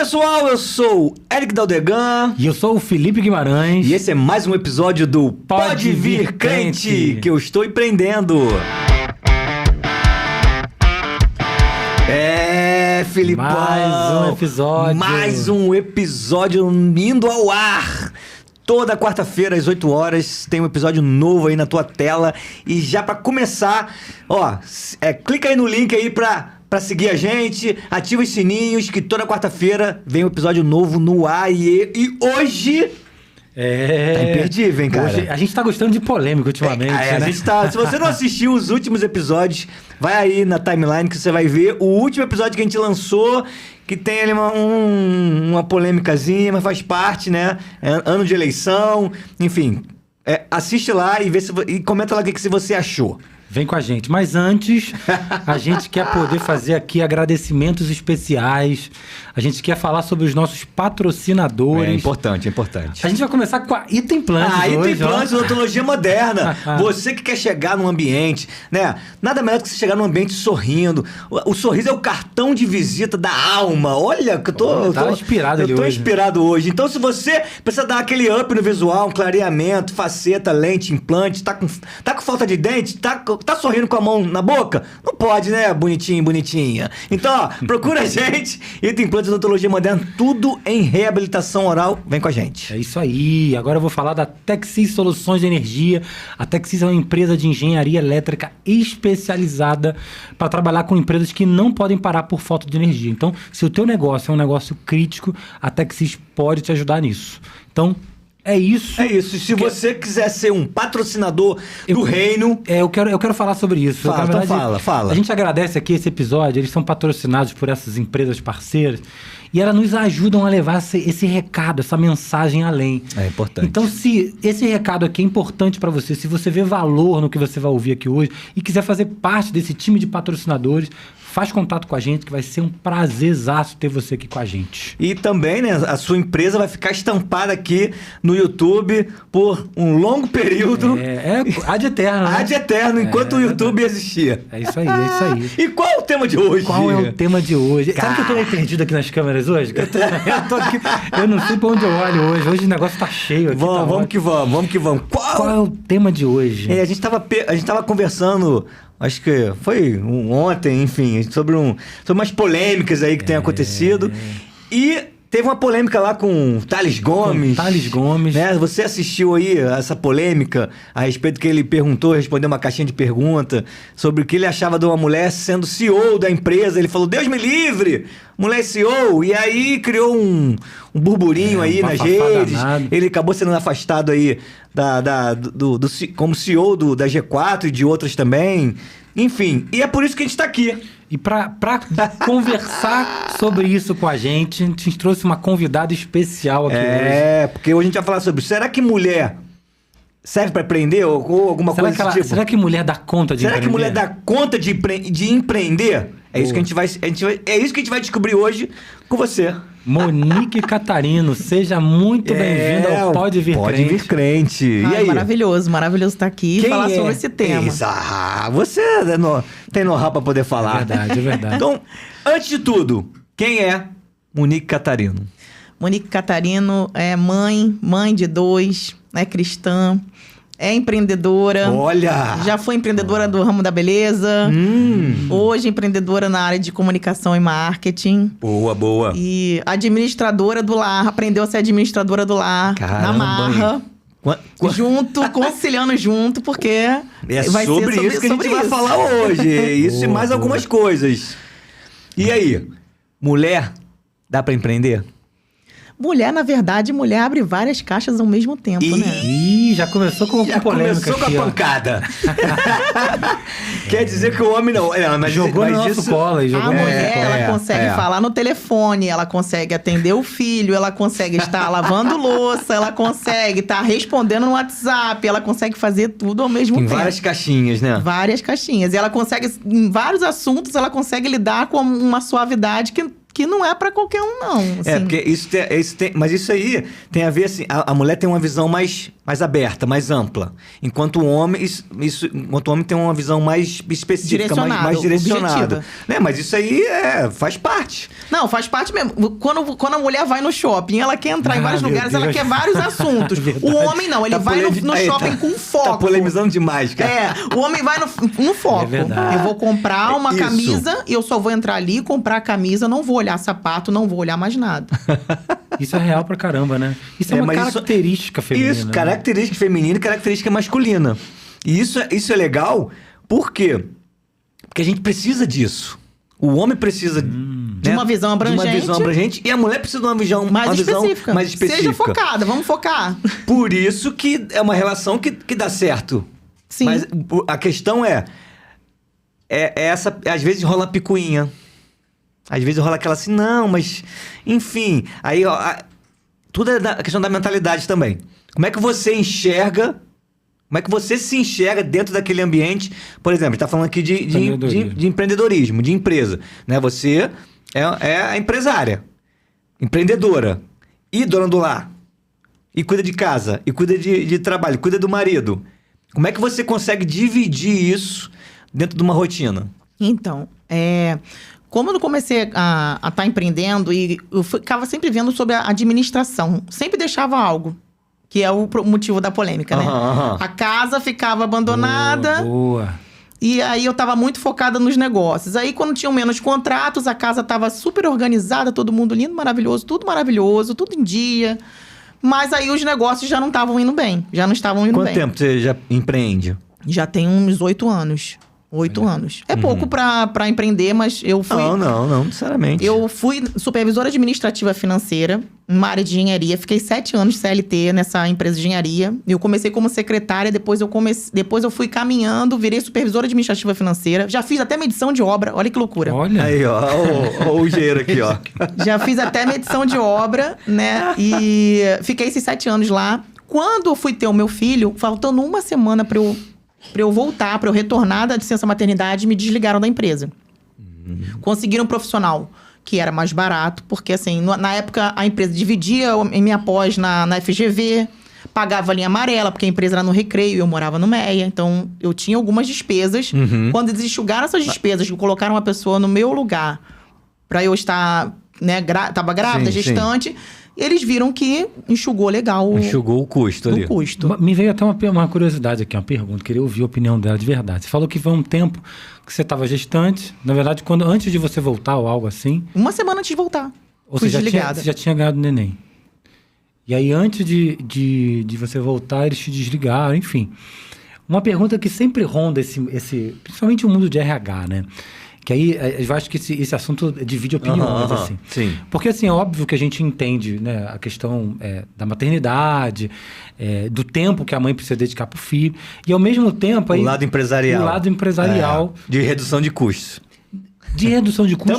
pessoal, eu sou o Eric Daldegan. E eu sou o Felipe Guimarães. E esse é mais um episódio do Pode Vir Crente, que eu estou empreendendo. Filipão. Mais um episódio indo ao ar. Toda quarta-feira, às 8 horas, tem um episódio novo aí na tua tela. E já pra começar, clica aí no link aí pra seguir a gente, ativa os sininhos, que toda quarta-feira vem um episódio novo no ar. E hoje... Tá imperdível, hein, cara? Hoje, a gente tá gostando de polêmica ultimamente, né? A gente tá... Se você não assistiu os últimos episódios, vai aí na timeline que você vai ver o último episódio que a gente lançou, que tem ali uma polêmicazinha, mas faz parte, né? É ano de eleição, enfim. Assiste lá e, e comenta lá o que você achou. Vem com a gente. Mas antes, a gente quer poder fazer aqui agradecimentos especiais. A gente quer falar sobre os nossos patrocinadores. É importante. A gente vai começar com a Item Plants hoje. Item Plants, odontologia moderna. Você que quer chegar num ambiente, né? Nada melhor do que você chegar num ambiente sorrindo. O sorriso é o cartão de visita da alma. Olha, que eu tô inspirado eu tô inspirado hoje. Então, se você precisa dar aquele up no visual, um clareamento, faceta, lente, implante, tá com falta de dente, tá sorrindo com a mão na boca? Não pode, né, bonitinho, bonitinha? Então, procura a gente. Item Plants, odontologia moderna, tudo em reabilitação oral. Vem com a gente. É isso aí. Agora eu vou falar da Texis Soluções de Energia. A Texis é uma empresa de engenharia elétrica especializada para trabalhar com empresas que não podem parar por falta de energia. Então, se o teu negócio é um negócio crítico, a Texis pode te ajudar nisso. Então, é isso. E se você quiser ser um patrocinador do reino... Eu quero falar sobre isso. Fala. A gente agradece aqui esse episódio. Eles são patrocinados por essas empresas parceiras. E elas nos ajudam a levar esse recado, essa mensagem além. É importante. Então, se esse recado aqui é importante para você, se você vê valor no que você vai ouvir aqui hoje e quiser fazer parte desse time de patrocinadores, faz contato com a gente, que vai ser um prazerzaço ter você aqui com a gente. E também, né, a sua empresa vai ficar estampada aqui no YouTube por um longo período. Ad eterno, né? Ad eterno, enquanto o YouTube existia. É isso aí. E qual é o tema de hoje? Qual é o tema de hoje? Sabe que eu tô meio perdido aqui nas câmeras hoje? Eu tô aqui, eu não sei pra onde eu olho hoje. Hoje o negócio tá cheio aqui. Vamos que vamos. Qual é o tema de hoje? A gente tava conversando... Acho que foi ontem, enfim, sobre umas polêmicas aí que tem acontecido. E teve uma polêmica lá com Thales Gomes. Né? Você assistiu aí essa polêmica a respeito que ele respondeu uma caixinha de pergunta sobre o que ele achava de uma mulher sendo CEO da empresa. Ele falou, Deus me livre, mulher CEO. E aí criou um burburinho aí nas redes. Danado. Ele acabou sendo afastado aí como CEO da G4 e de outras também. Enfim, e é por isso que a gente tá aqui. E pra conversar sobre isso com a gente trouxe uma convidada especial aqui hoje. Porque hoje a gente vai falar sobre... Será que mulher serve pra empreender ou alguma coisa desse tipo? Será que mulher dá conta de empreender? Será que mulher dá conta de empreender? É isso que a gente vai descobrir hoje com você. Monique Catarino, seja muito bem-vinda ao Pode Vir Crente. E aí? Maravilhoso estar aqui e falar sobre esse tema. Você tem know-how pra poder falar. É verdade. Então, antes de tudo, quem é Monique Catarino? Monique Catarino é mãe de 2, é cristã, é empreendedora. Olha! Já foi empreendedora do ramo da beleza. Hoje empreendedora na área de comunicação e marketing. Boa. E administradora do lar. Aprendeu a ser administradora do lar. Caramba, na marra. Conciliando junto, porque vai ser sobre isso que a gente vai falar hoje. Isso e mais algumas coisas. E aí? Mulher, dá pra empreender? Mulher, na verdade, mulher abre várias caixas ao mesmo tempo, né? Ih, já começou com polêmica. Já começou com a pancada. Quer dizer que o homem não... Mas jogou no nosso colo. A mulher, ela consegue falar no telefone, ela consegue atender o filho, ela consegue estar lavando louça, ela consegue estar respondendo no WhatsApp, ela consegue fazer tudo ao mesmo tempo. Tem várias caixinhas, né? Várias caixinhas. E ela consegue, em vários assuntos, ela consegue lidar com uma suavidade que não é pra qualquer um, não. Assim. Porque mas isso aí tem a ver, assim, a mulher tem uma visão mais mais aberta, mais ampla. Enquanto o homem, enquanto o homem tem uma visão mais específica, mais direcionada. Né? Mas isso aí faz parte. Não, faz parte mesmo. Quando a mulher vai no shopping, ela quer entrar em vários lugares, ela quer vários assuntos. O homem não, ele vai no shopping com foco. Tá polemizando demais, cara. O homem vai no foco. Eu vou comprar uma camisa e eu só vou entrar ali, comprar a camisa, não vou olhar sapato, não vou olhar mais nada. Isso é real pra caramba, né? Isso é uma característica feminina. Isso, característica feminina e característica masculina. E isso é legal, por quê? Porque a gente precisa disso. O homem precisa de uma visão abrangente. E a mulher precisa de uma visão mais específica. Seja focada, vamos focar. Por isso que é uma relação que dá certo. Sim. Mas a questão é essa, às vezes rola picuinha. Às vezes rola aquela assim, não, mas... Enfim, aí tudo é a questão da mentalidade também. Como é que você enxerga... Como é que você se enxerga dentro daquele ambiente? Por exemplo, a gente tá falando aqui de empreendedorismo, de empresa. Né? Você é a empresária, empreendedora, e dona do lar, e cuida de casa, e cuida de trabalho, cuida do marido. Como é que você consegue dividir isso dentro de uma rotina? Então, como eu comecei a estar empreendendo, e eu ficava sempre vendo sobre a administração, sempre deixava algo. Que é o motivo da polêmica, né? A casa ficava abandonada. Boa. E aí eu tava muito focada nos negócios. Aí quando tinham menos contratos, a casa tava super organizada, todo mundo lindo, maravilhoso, tudo em dia. Mas aí os negócios já não estavam indo bem. Quanto tempo você já empreende? Já tem uns 8 anos. 8 anos. É pouco pra empreender, mas eu fui... Não, sinceramente. Eu fui supervisora administrativa financeira, numa área de engenharia. Fiquei 7 anos de CLT nessa empresa de engenharia. Eu comecei como secretária, depois eu fui caminhando, virei supervisora administrativa financeira. Já fiz até medição de obra, olha que loucura. Olha. Aí, ó o engenheiro aqui, ó. Já fiz até medição de obra, né? E fiquei esses 7 anos lá. Quando eu fui ter o meu filho, faltando uma semana pra eu voltar, para eu retornar da licença maternidade, me desligaram da empresa. Conseguiram um profissional que era mais barato, porque assim, na época a empresa dividia em minha pós na FGV, pagava a linha amarela, porque a empresa era no Recreio e eu morava no Meia, então eu tinha algumas despesas. Quando eles enxugaram essas despesas, que colocaram uma pessoa no meu lugar, para eu estar, né, tava grávida, gestante... Eles viram que enxugou legal. Enxugou o custo ali. Me veio até uma curiosidade aqui, uma pergunta. Queria ouvir a opinião dela de verdade. Você falou que foi um tempo que você estava gestante. Na verdade, antes de você voltar ou algo assim... Uma semana antes de voltar. Ou você já tinha ganhado o neném. E aí, antes de você voltar, eles te desligaram, enfim. Uma pergunta que sempre ronda principalmente o mundo de RH, né? Que aí, eu acho que esse assunto divide opiniões, assim. Sim. Porque, assim, é óbvio que a gente entende, né, a questão da maternidade, do tempo que a mãe precisa dedicar para o filho. E, ao mesmo tempo... O lado empresarial. De redução de custos. De redução de custos.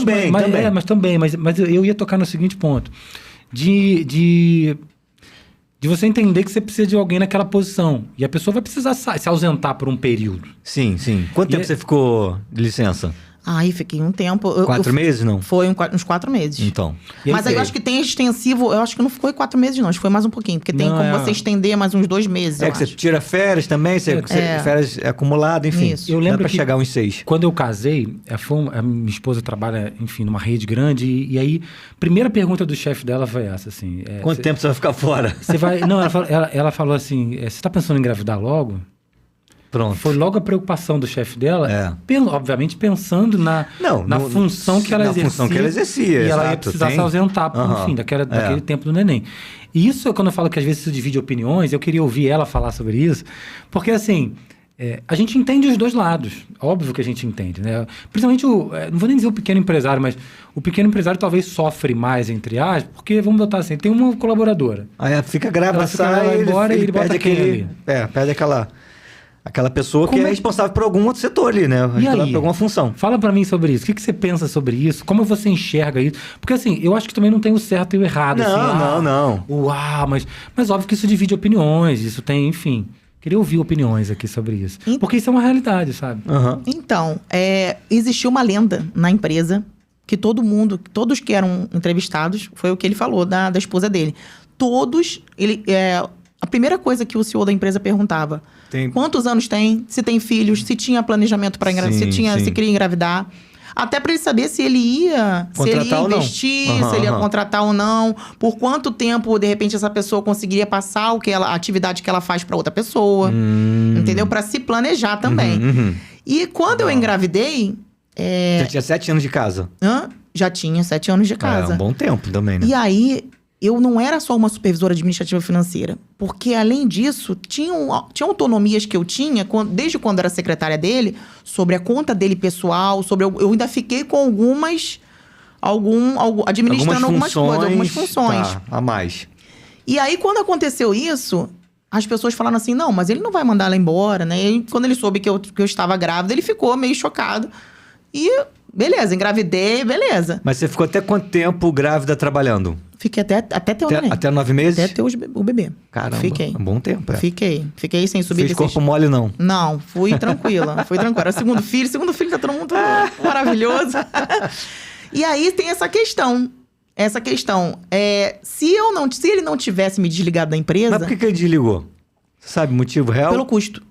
Também. Mas eu ia tocar no seguinte ponto. De você entender que você precisa de alguém naquela posição. E a pessoa vai precisar se ausentar por um período. Sim. Quanto tempo você ficou de licença? Aí fiquei um tempo. 4 meses, não? Foi uns 4 meses. Então. Mas aí eu acho que tem extensivo. Eu acho que não ficou 4 meses, não. Acho que foi mais um pouquinho. Porque tem como você estender mais uns 2 meses. Que você tira férias também, férias acumulado, enfim. Isso. Eu lembro pra chegar uns 6. Quando eu casei, a minha esposa trabalha, enfim, numa rede grande. E aí, primeira pergunta do chefe dela foi essa, assim. Quanto tempo você vai ficar fora? Você vai. Não, ela falou assim: você tá pensando em engravidar logo? Pronto. Foi logo a preocupação do chefe dela, obviamente pensando na função que ela exercia. Na função que ela exercia, e ela ia precisar se ausentar, enfim, daquele tempo do neném. E isso, quando eu falo que às vezes isso divide opiniões, eu queria ouvir ela falar sobre isso, porque assim, a gente entende os dois lados. Óbvio que a gente entende, né? Principalmente não vou nem dizer o pequeno empresário, mas o pequeno empresário talvez sofre mais, entre aspas, porque, vamos botar assim, tem uma colaboradora. Aí fica grávida, sai embora e ele bota aquele... perde aquela pessoa que é responsável por algum outro setor ali, né? Por alguma função. Fala pra mim sobre isso. O que você pensa sobre isso? Como você enxerga isso? Porque assim, eu acho que também não tem o certo e o errado. Não. Uau, mas óbvio que isso divide opiniões. Isso tem, enfim... Queria ouvir opiniões aqui sobre isso. Porque isso é uma realidade, sabe? Então, existiu uma lenda na empresa que todos que eram entrevistados, foi o que ele falou da esposa dele. Todos, a primeira coisa que o CEO da empresa perguntava: Tem- quantos anos tem? Se tem filhos? Se tinha planejamento para engravidar? Sim. Se queria engravidar? Até para ele saber se ele ia Contratar ou não. investir, se ele ia contratar ou não, por quanto tempo, de repente, essa pessoa conseguiria passar a atividade que ela faz para outra pessoa. Entendeu? Para se planejar também. E quando eu engravidei, Você tinha 7 anos de casa. já tinha 7 anos de casa. É um bom tempo também, né? E aí, eu não era só uma supervisora administrativa financeira. Porque, além disso, tinha autonomias que eu tinha, desde quando era secretária dele, sobre a conta dele pessoal, eu ainda fiquei com administrando algumas coisas, algumas funções. Tá, a mais. E aí, quando aconteceu isso, as pessoas falaram assim, não, mas ele não vai mandar ela embora, né? E quando ele soube que eu estava grávida, ele ficou meio chocado. E, beleza, engravidei, beleza. Mas você ficou até quanto tempo grávida trabalhando? Fiquei até ter o neném. Até 9 meses? Até ter o bebê. Caramba, Fiquei. um bom tempo, é. Fiquei sem subir Fez corpo mole, não? Não, fui tranquila. Era o segundo filho tá todo mundo maravilhoso. E aí tem essa questão. Se ele não tivesse me desligado da empresa... Mas por que ele desligou? Você sabe o motivo real? Pelo custo.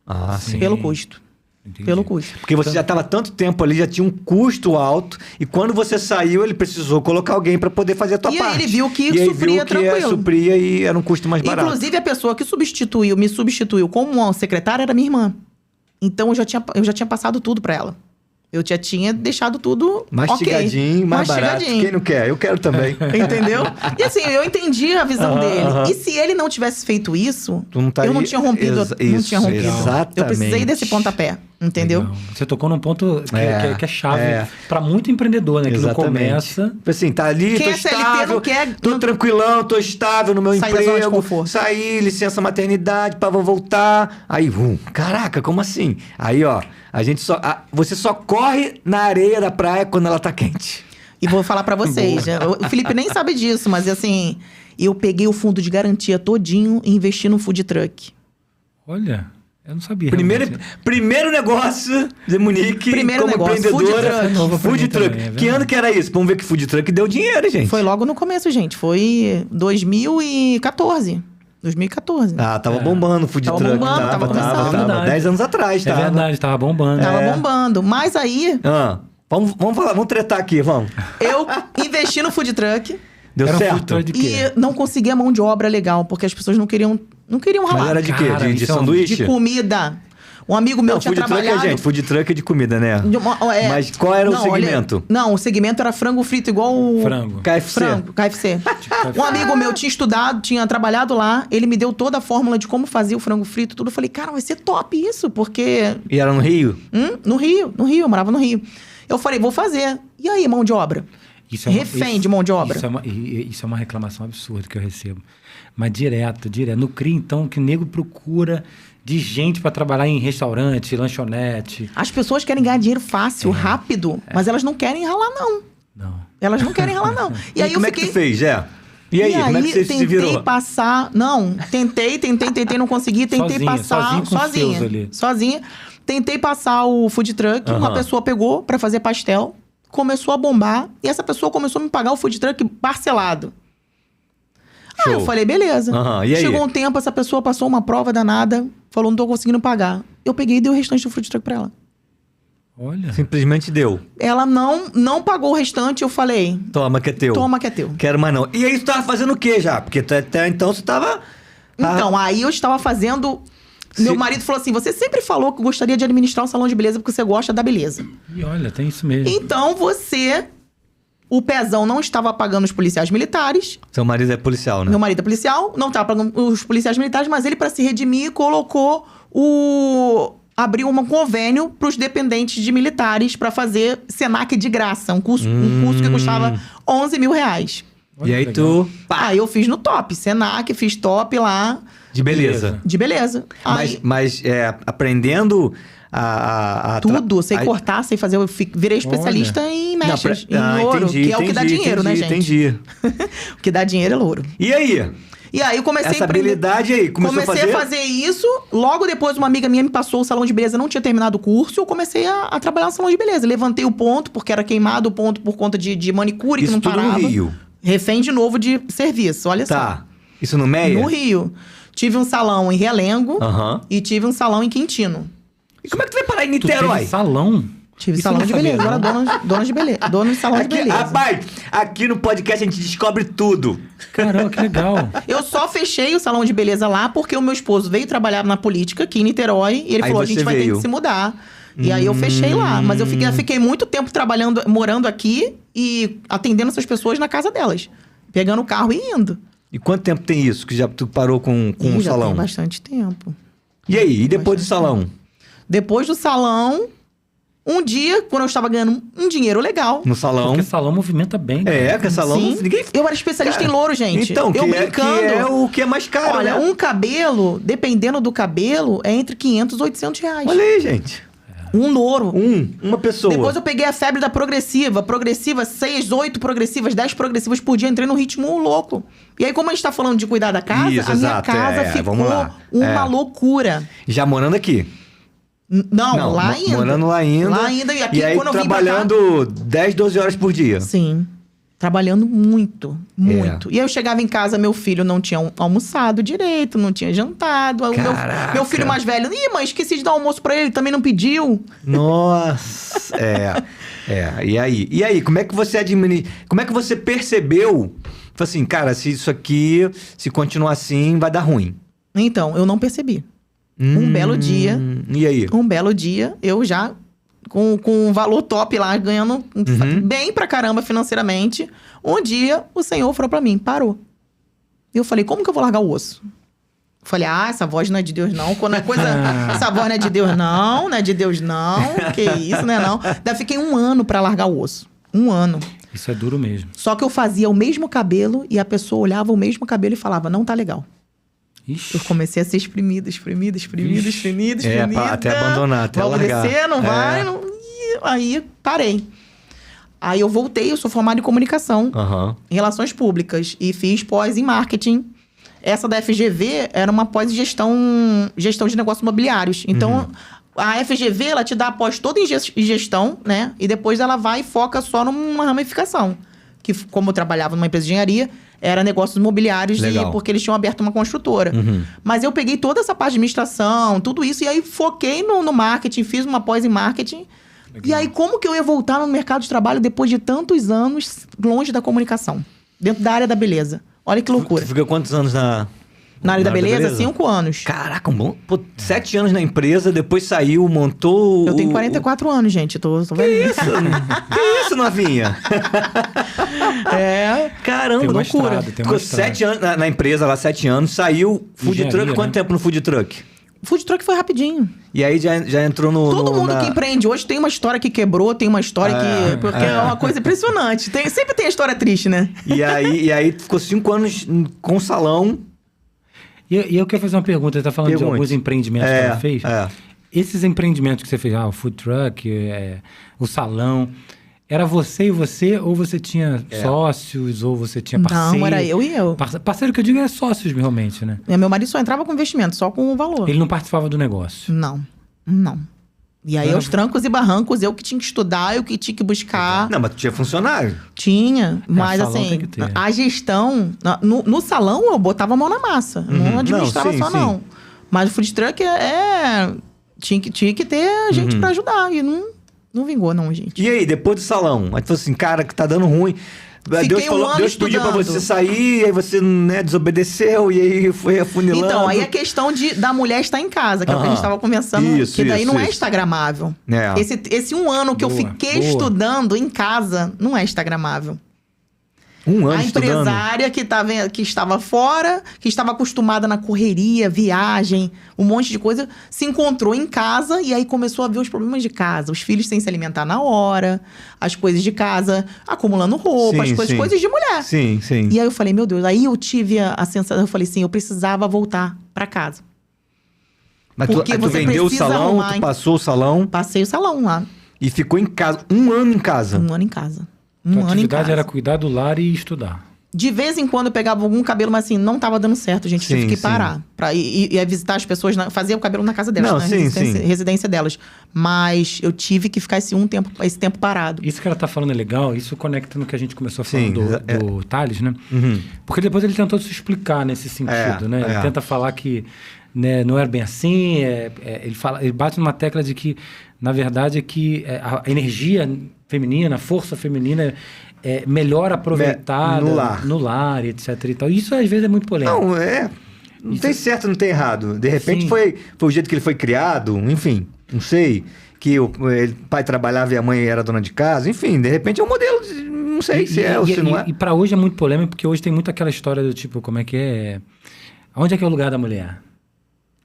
Ah, sim. Pelo custo. Entendi. Pelo custo. Porque você já estava tanto tempo ali, já tinha um custo alto. E quando você saiu, ele precisou colocar alguém para poder fazer a tua E aí parte. ele viu que e aí supria viu que tranquilo. supria e era um custo mais barato. Inclusive, a pessoa que me substituiu como uma secretária era minha irmã. Então, eu já tinha passado tudo para ela. Eu já tinha deixado tudo Mastigadinho, mais barato. Mastigadinho. Quem não quer? Eu quero também. Entendeu? E assim, eu entendi a visão dele. E se ele não tivesse feito isso, Tu não estaria- eu não tinha rompido. Não tinha rompido. Exatamente. Eu precisei desse pontapé. Entendeu? Legal. Você tocou num ponto que é chave é. para muito empreendedor, né? Que não Exatamente. começa... Tipo assim, tá ali, Quem tô é CLT estável, não quer- tô não- tranquilão, tô estável no meu Sair da zona de emprego. conforto. Saí, licença maternidade, pá, vou voltar. Aí, caraca, como assim? Aí, ó, você só corre na areia da praia quando ela tá quente. E vou falar pra vocês. O Felipe nem sabe disso, mas assim, eu peguei o fundo de garantia todinho e investi no food truck. Olha, eu não sabia. Primeiro negócio de Munique Primeiro como negócio, empreendedora. food truck. Novo pra Food mim truck. também, é Que verdade. ano que era isso? Vamos ver que food truck deu dinheiro, gente. Foi logo no começo, gente. Foi 2014. 2014. Ah, tava bombando o food Tava truck. bombando, tava começando. Tava 10 anos atrás, É tá? verdade, tava bombando. Tava bombando. Mas aí, Vamos falar, vamos tretar aqui, vamos. eu investi no food truck Deu Era um certo? food truck de quê? e não conseguia mão de obra legal, porque as pessoas não queriam Mas ralar. era de quê? Cara, De isso é um- sanduíche? De comida. Um amigo meu Não, tinha food truck trabalhado... gente. Food truck é de comida, né? É. Mas qual era o Não, olha, segmento? o segmento era frango frito, igual o... Frango. KFC. Frango, KFC. Um amigo meu tinha estudado, tinha trabalhado lá, ele me deu toda a fórmula de como fazia o frango frito, tudo. Eu falei, cara, vai ser top isso, porque... E era no Rio? No Rio, eu morava no Rio. Eu falei, vou fazer. E aí, mão de obra? Refém de mão de obra. Isso é uma reclamação absurda que eu recebo. Mas direto. No CRI, então, que nego procura de gente para trabalhar em restaurante, lanchonete. As pessoas querem ganhar dinheiro fácil, rápido, mas elas não querem ralar, não. Não. Elas não querem ralar, não. E aí como é que tu fez, E aí, como é que você se virou? Tentei passar... Não, tentei, não consegui. Tentei Sozinha, passar sozinho com os seus ali. sozinha. Tentei passar o food truck, uma pessoa pegou pra fazer pastel, começou a bombar, e essa pessoa começou a me pagar o food truck parcelado. Aí eu Show. falei, beleza. E aí? Chegou um tempo, essa pessoa passou uma prova danada, falou, não tô conseguindo pagar. Eu peguei e dei o restante do food truck pra ela. Olha. Simplesmente deu. Ela não pagou o restante, eu falei, Toma, que é teu. toma que é teu. Quero mais não. E aí tu tava fazendo o quê já? Porque até então você tava... Então, aí eu estava fazendo... Meu marido falou assim, você sempre falou que gostaria de administrar um salão de beleza porque você gosta da beleza. E olha, tem isso mesmo. Então, o pezão não estava pagando os policiais militares. Seu marido é policial, né? Meu marido é policial, não estava pagando os policiais militares, mas ele, para se redimir, colocou abriu um convênio para os dependentes de militares para fazer SENAC de graça. Um curso que custava 11 mil reais. E aí tu... Aí eu fiz no top, SENAC, fiz top lá, De beleza. de beleza. Aí, Mas aprendendo tudo, sei cortar, sei fazer. Eu virei especialista em mechas, em ouro, que é o que dá dinheiro, né, gente? Entendi. O que dá dinheiro é louro. E aí? E aí eu comecei Essa a empreender. habilidade aí, começou Comecei a fazer isso. Logo depois, uma amiga minha me passou o salão de beleza, não tinha terminado o curso. Eu comecei a trabalhar no salão de beleza. Levantei o ponto, porque era queimado o ponto por conta de manicure, Isso que não tudo parava. no Rio? Refém de novo de serviço, olha só. Tá. Isso no Meia? No Rio. Tive um salão em Realengo Aham. e tive um salão em Quintino. E como é que tu vai parar em Tu teve Niterói? salão? Tive Isso salão eu não de sabia, beleza. não. Agora dona de beleza. Dona de salão de Aqui, beleza. rapaz, aqui no podcast a gente descobre tudo. Caramba, que legal. Eu só fechei o salão de beleza lá porque o meu esposo veio trabalhar na política aqui em Niterói e ele Aí falou: a você gente vai ter veio. que se mudar. E aí eu fechei lá. Mas eu fiquei muito tempo trabalhando, morando aqui e atendendo essas pessoas na casa delas. Pegando o carro e indo. E quanto tempo tem isso que já tu parou com Ih, o já salão? tem bastante tempo. E aí, e depois do salão? Depois do salão, um dia, quando eu estava ganhando um dinheiro legal. No salão? Porque salão movimenta bem. É, cara. que salão Sim, ninguém... eu era especialista em louro, gente. Então, eu que brincando. é o que é mais caro, Olha, né? um cabelo, dependendo do cabelo, é entre 500 e 800 reais. Olha aí, gente. Um louro. Uma pessoa. Depois eu peguei a febre da progressiva. Progressiva, 6, 8 progressivas, 10 progressivas por dia. Entrei no ritmo louco. E aí, como a gente tá falando de cuidar da casa, Isso, a minha exato, casa vamos ficou lá. uma loucura. Já morando aqui? Não, lá ainda. Morando lá ainda. Lá ainda. E aqui, e aí, quando eu vim pra cá... trabalhando 10, 12 horas por dia. Sim. Trabalhando muito, muito. É. E aí eu chegava em casa, meu filho não tinha almoçado direito, não tinha jantado. Aí o Caraca. meu filho mais velho, mãe, esqueci de dar almoço pra ele, também não pediu. Nossa, E aí, como é que você como é que você percebeu? Falei assim, cara, se isso aqui, se continuar assim, vai dar ruim. Então, eu não percebi. Um belo dia. E aí? Um belo dia, eu já com um valor top lá, ganhando bem pra caramba financeiramente. Um dia, o senhor falou pra mim, parou. Eu falei, como que eu vou largar o osso? Falei, essa voz não é de Deus, não. Quando é coisa... essa voz não é de Deus, não. Não é de Deus, não. Que isso, né, não? Daí fiquei 1 ano pra largar o osso. 1 ano. Isso é duro mesmo. Só que eu fazia o mesmo cabelo e a pessoa olhava o mesmo cabelo e falava, não tá legal. Ixi. Eu comecei a ser exprimida. Até abandonar, até vai largar. descer, não vai. Não... Ih, aí, parei. Aí eu voltei, eu sou formada em comunicação, Aham. em relações públicas. E fiz pós em marketing. Essa da FGV era uma pós em gestão de negócios imobiliários. Então, a FGV, ela te dá a pós toda em gestão, né? E depois ela vai e foca só numa ramificação. Que, como eu trabalhava numa empresa de engenharia, era negócios imobiliários, porque eles tinham aberto uma construtora. Mas eu peguei toda essa parte de administração, tudo isso, e aí foquei no marketing, fiz uma pós em marketing. Legal. E aí, como que eu ia voltar no mercado de trabalho depois de tantos anos longe da comunicação? Dentro da área da beleza. Olha que loucura. Você ficou quantos anos na área da beleza? 5 anos. Caraca, bom. Pô, 7 anos na empresa, depois saiu, montou... Eu tenho 44 anos, gente. Tô velhinha. Que isso, novinha? Caramba, Tem loucura. Ficou 7 anos na empresa lá, 7 anos. Saiu, food truck. Quanto tempo no food truck? Food truck foi rapidinho. E aí já entrou no... Todo mundo que empreende hoje tem uma história que quebrou, tem uma história que... Porque é uma coisa impressionante. Sempre tem a história triste, né? E aí ficou 5 anos com salão. E eu quero fazer uma pergunta. Você tá falando de alguns empreendimentos que ela fez. Esses empreendimentos que você fez, o food truck, o salão... Era você e você, ou você tinha sócios, ou você tinha parceiro? Não, era eu e eu. Parceiro que eu digo é sócios, realmente, né? Meu marido só entrava com investimento, só com o valor. Ele não participava do negócio? Não. E aí, aos trancos e barrancos, eu que tinha que estudar, eu que tinha que buscar. Não, mas tu tinha funcionário. Tinha, mas assim, a gestão... No salão, eu botava a mão na massa. Não administrava não. Mas o food truck tinha que ter gente pra ajudar. E não vingou, não, gente. E aí, depois do salão? Aí tu falou assim, cara, que tá dando ruim. Deus pediu pra você sair, aí você desobedeceu, e aí foi afunilando. Então, aí a questão da mulher estar em casa, que é o que a gente tava conversando, que daí não é instagramável. Esse 1 ano que eu fiquei estudando em casa, não é instagramável. 1 ano a empresária que estava fora, que estava acostumada na correria, viagem, um monte de coisa, se encontrou em casa e aí começou a ver os problemas de casa. Os filhos sem se alimentar na hora, as coisas de casa, acumulando roupa, coisas de mulher. Sim. E aí eu falei, meu Deus, aí eu tive a sensação, eu falei assim, eu precisava voltar para casa. Mas tu vendeu o salão, tu passou o salão? Passei o salão lá. E ficou em casa, 1 ano em casa? 1 ano em casa. Então, a atividade era cuidar do lar e estudar. De vez em quando eu pegava algum cabelo, mas assim, não tava dando certo, gente. Tive que Sim. parar. Pra ir visitar as pessoas, fazer o cabelo na casa delas, Não, na sim, residência delas. Mas eu tive que ficar esse tempo parado. Isso que ela tá falando é legal, isso conecta no que a gente começou a falar Sim, do Thales, né? Porque depois ele tentou se explicar nesse sentido, né? Ele tenta falar que, né, não era bem assim, ele bate numa tecla de que, na verdade, é que a energia feminina, a força feminina é melhor aproveitada no lar, etc. E tal. Isso às vezes é muito polêmico. Não tem certo, não tem errado. De repente foi o jeito que ele foi criado, enfim, não sei. Que o pai trabalhava e a mãe era dona de casa, enfim, de repente é um modelo, não sei se é ou se não é. E pra hoje é muito polêmico, porque hoje tem muito aquela história do tipo, como é que é? Onde é que é o lugar da mulher?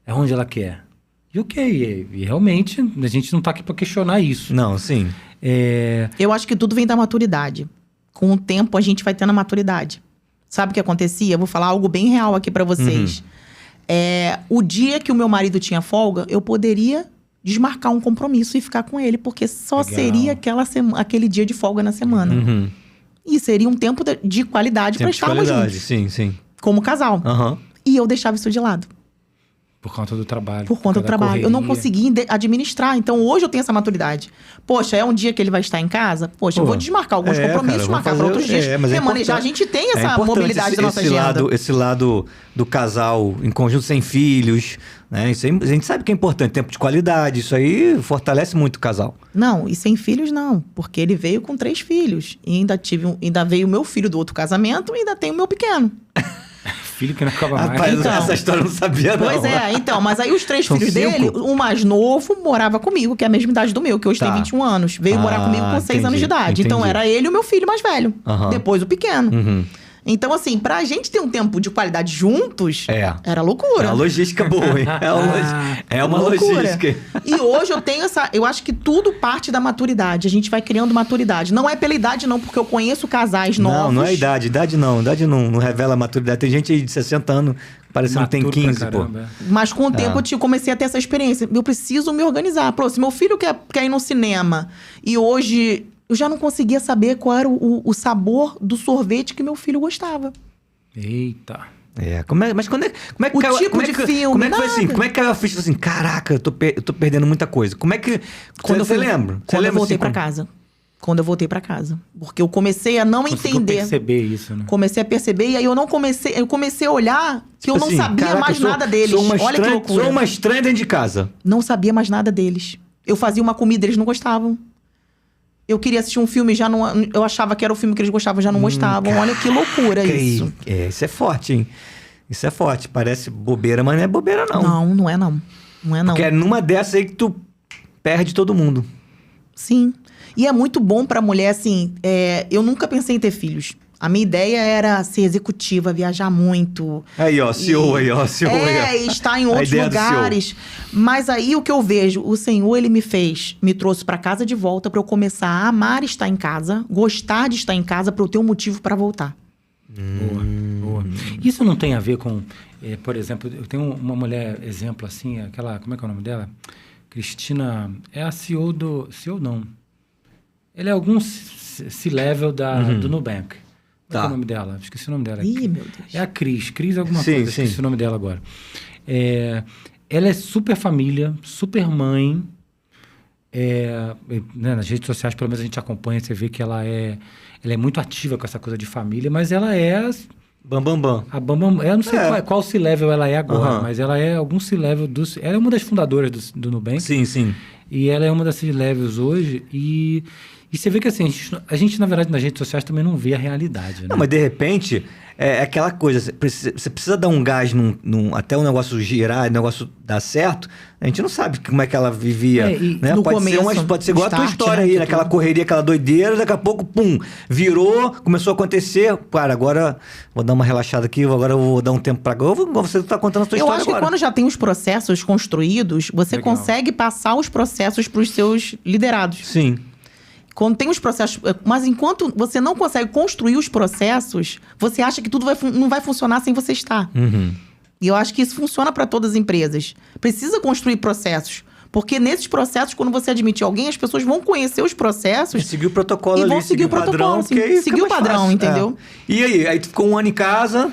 É onde ela quer. E ok, e realmente a gente não tá aqui pra questionar isso. Não, sim. Eu acho que tudo vem da maturidade. Com o tempo, a gente vai tendo a maturidade. Sabe o que acontecia? Eu vou falar algo bem real aqui pra vocês. O dia que o meu marido tinha folga, eu poderia desmarcar um compromisso e ficar com ele, porque só seria aquele dia de folga na semana. E seria um tempo de qualidade pra estarmos juntos. Sim. Como casal. E eu deixava isso de lado. Por conta do trabalho. Por conta do trabalho. Eu não conseguia administrar. Então, hoje eu tenho essa maturidade. Poxa, é um dia que ele vai estar em casa? Poxa, eu vou desmarcar alguns compromissos, marcar para outros dias. Remanejar. A gente tem essa mobilidade da nossa agenda. Esse lado do casal em conjunto, sem filhos, né? Isso aí, a gente sabe que é importante. Tempo de qualidade. Isso aí fortalece muito o casal. Não, e sem filhos não. Porque ele veio com 3 filhos. E ainda veio o meu filho do outro casamento e ainda tem o meu pequeno. Filho que não acaba mais. Rapaz, então, essa história eu não sabia, não. Pois então. Mas aí os 3 filhos 5? dele, o mais novo morava comigo, que é a mesma idade do meu, que hoje tem 21 anos. Veio morar comigo com 6 anos de idade. Então era ele e o meu filho mais velho. Depois o pequeno. Então, assim, pra gente ter um tempo de qualidade juntos, era loucura. É uma logística boa, hein? É uma logística. E hoje eu tenho eu acho que tudo parte da maturidade. A gente vai criando maturidade. Não é pela idade, não, porque eu conheço casais novos. Não é idade. Idade não revela maturidade. Tem gente aí de 60 anos parecendo que tem 15, pô. Mas com o tempo eu comecei a ter essa experiência. Eu preciso me organizar. Pô, se meu filho quer ir no cinema e hoje... Eu já não conseguia saber qual era o sabor do sorvete que meu filho gostava. Eita. Mas como é que o caiu, tipo de filme, como é que foi assim? Como é que caiu a ficha assim? Caraca, eu tô perdendo muita coisa. Como é que... Você lembra? Quando eu voltei pra casa. Quando eu voltei pra casa. Porque eu comecei a não entender. Perceber isso, né? Comecei a perceber e aí eu comecei a olhar que eu não sabia mais nada deles. Olha que loucura. Sou uma estranha dentro de casa. Não sabia mais nada deles. Eu fazia uma comida, eles não gostavam. Eu queria assistir um filme, eu achava que era o filme que eles gostavam, já não gostavam. Olha que loucura isso. Isso é forte, hein? Isso é forte. Parece bobeira, mas não é bobeira, não. Não é não. Não é não. Porque é numa dessas aí que tu perde todo mundo. Sim. E é muito bom pra mulher, assim... eu nunca pensei em ter filhos. A minha ideia era ser executiva, viajar muito. Aí, ó, CEO aí, ó. CEO aí, ó. Estar em outros lugares. Mas aí o que eu vejo, o Senhor, ele me trouxe pra casa de volta pra eu começar a amar estar em casa, gostar de estar em casa pra eu ter um motivo pra voltar. Boa. Isso não tem a ver com, por exemplo, eu tenho uma mulher, exemplo assim, aquela, como é que é o nome dela? Cristina, é a CEO CEO não. Ele é algum C-level do Nubank. Qual é o nome dela? Esqueci o nome dela. Ih, meu Deus. É a Cris alguma coisa, esqueci o nome dela agora. Ela é super família, super mãe. Né, nas redes sociais, pelo menos a gente acompanha, você vê que ela é muito ativa com essa coisa de família, mas ela é... Bambambam. A Bambambam. Eu não sei qual C-level ela é agora, mas ela é algum C-level Ela é uma das fundadoras do Nubank. Sim. E ela é uma das C-levels hoje e você vê que assim, a gente, na verdade, nas redes sociais também não vê a realidade, né? Não, mas de repente, é aquela coisa, você precisa dar um gás até o negócio girar, o negócio dar certo, a gente não sabe como é que ela vivia, né? Pode ser igual a tua história aí, naquela correria, aquela doideira, daqui a pouco, pum, virou, começou a acontecer, cara, agora vou dar uma relaxada aqui, agora eu vou dar um tempo pra agora, você tá contando a sua história agora. Eu acho que quando já tem os processos construídos, você consegue passar os processos pros seus liderados. Sim. Quando tem os processos... Mas enquanto você não consegue construir os processos, você acha que tudo não vai funcionar sem você estar. E eu acho que isso funciona para todas as empresas. Precisa construir processos. Porque nesses processos, quando você admite alguém, as pessoas vão conhecer os processos. E seguir o protocolo e ali, vão seguir o padrão, protocolo, seguir o padrão, entendeu? E aí tu ficou 1 ano em casa.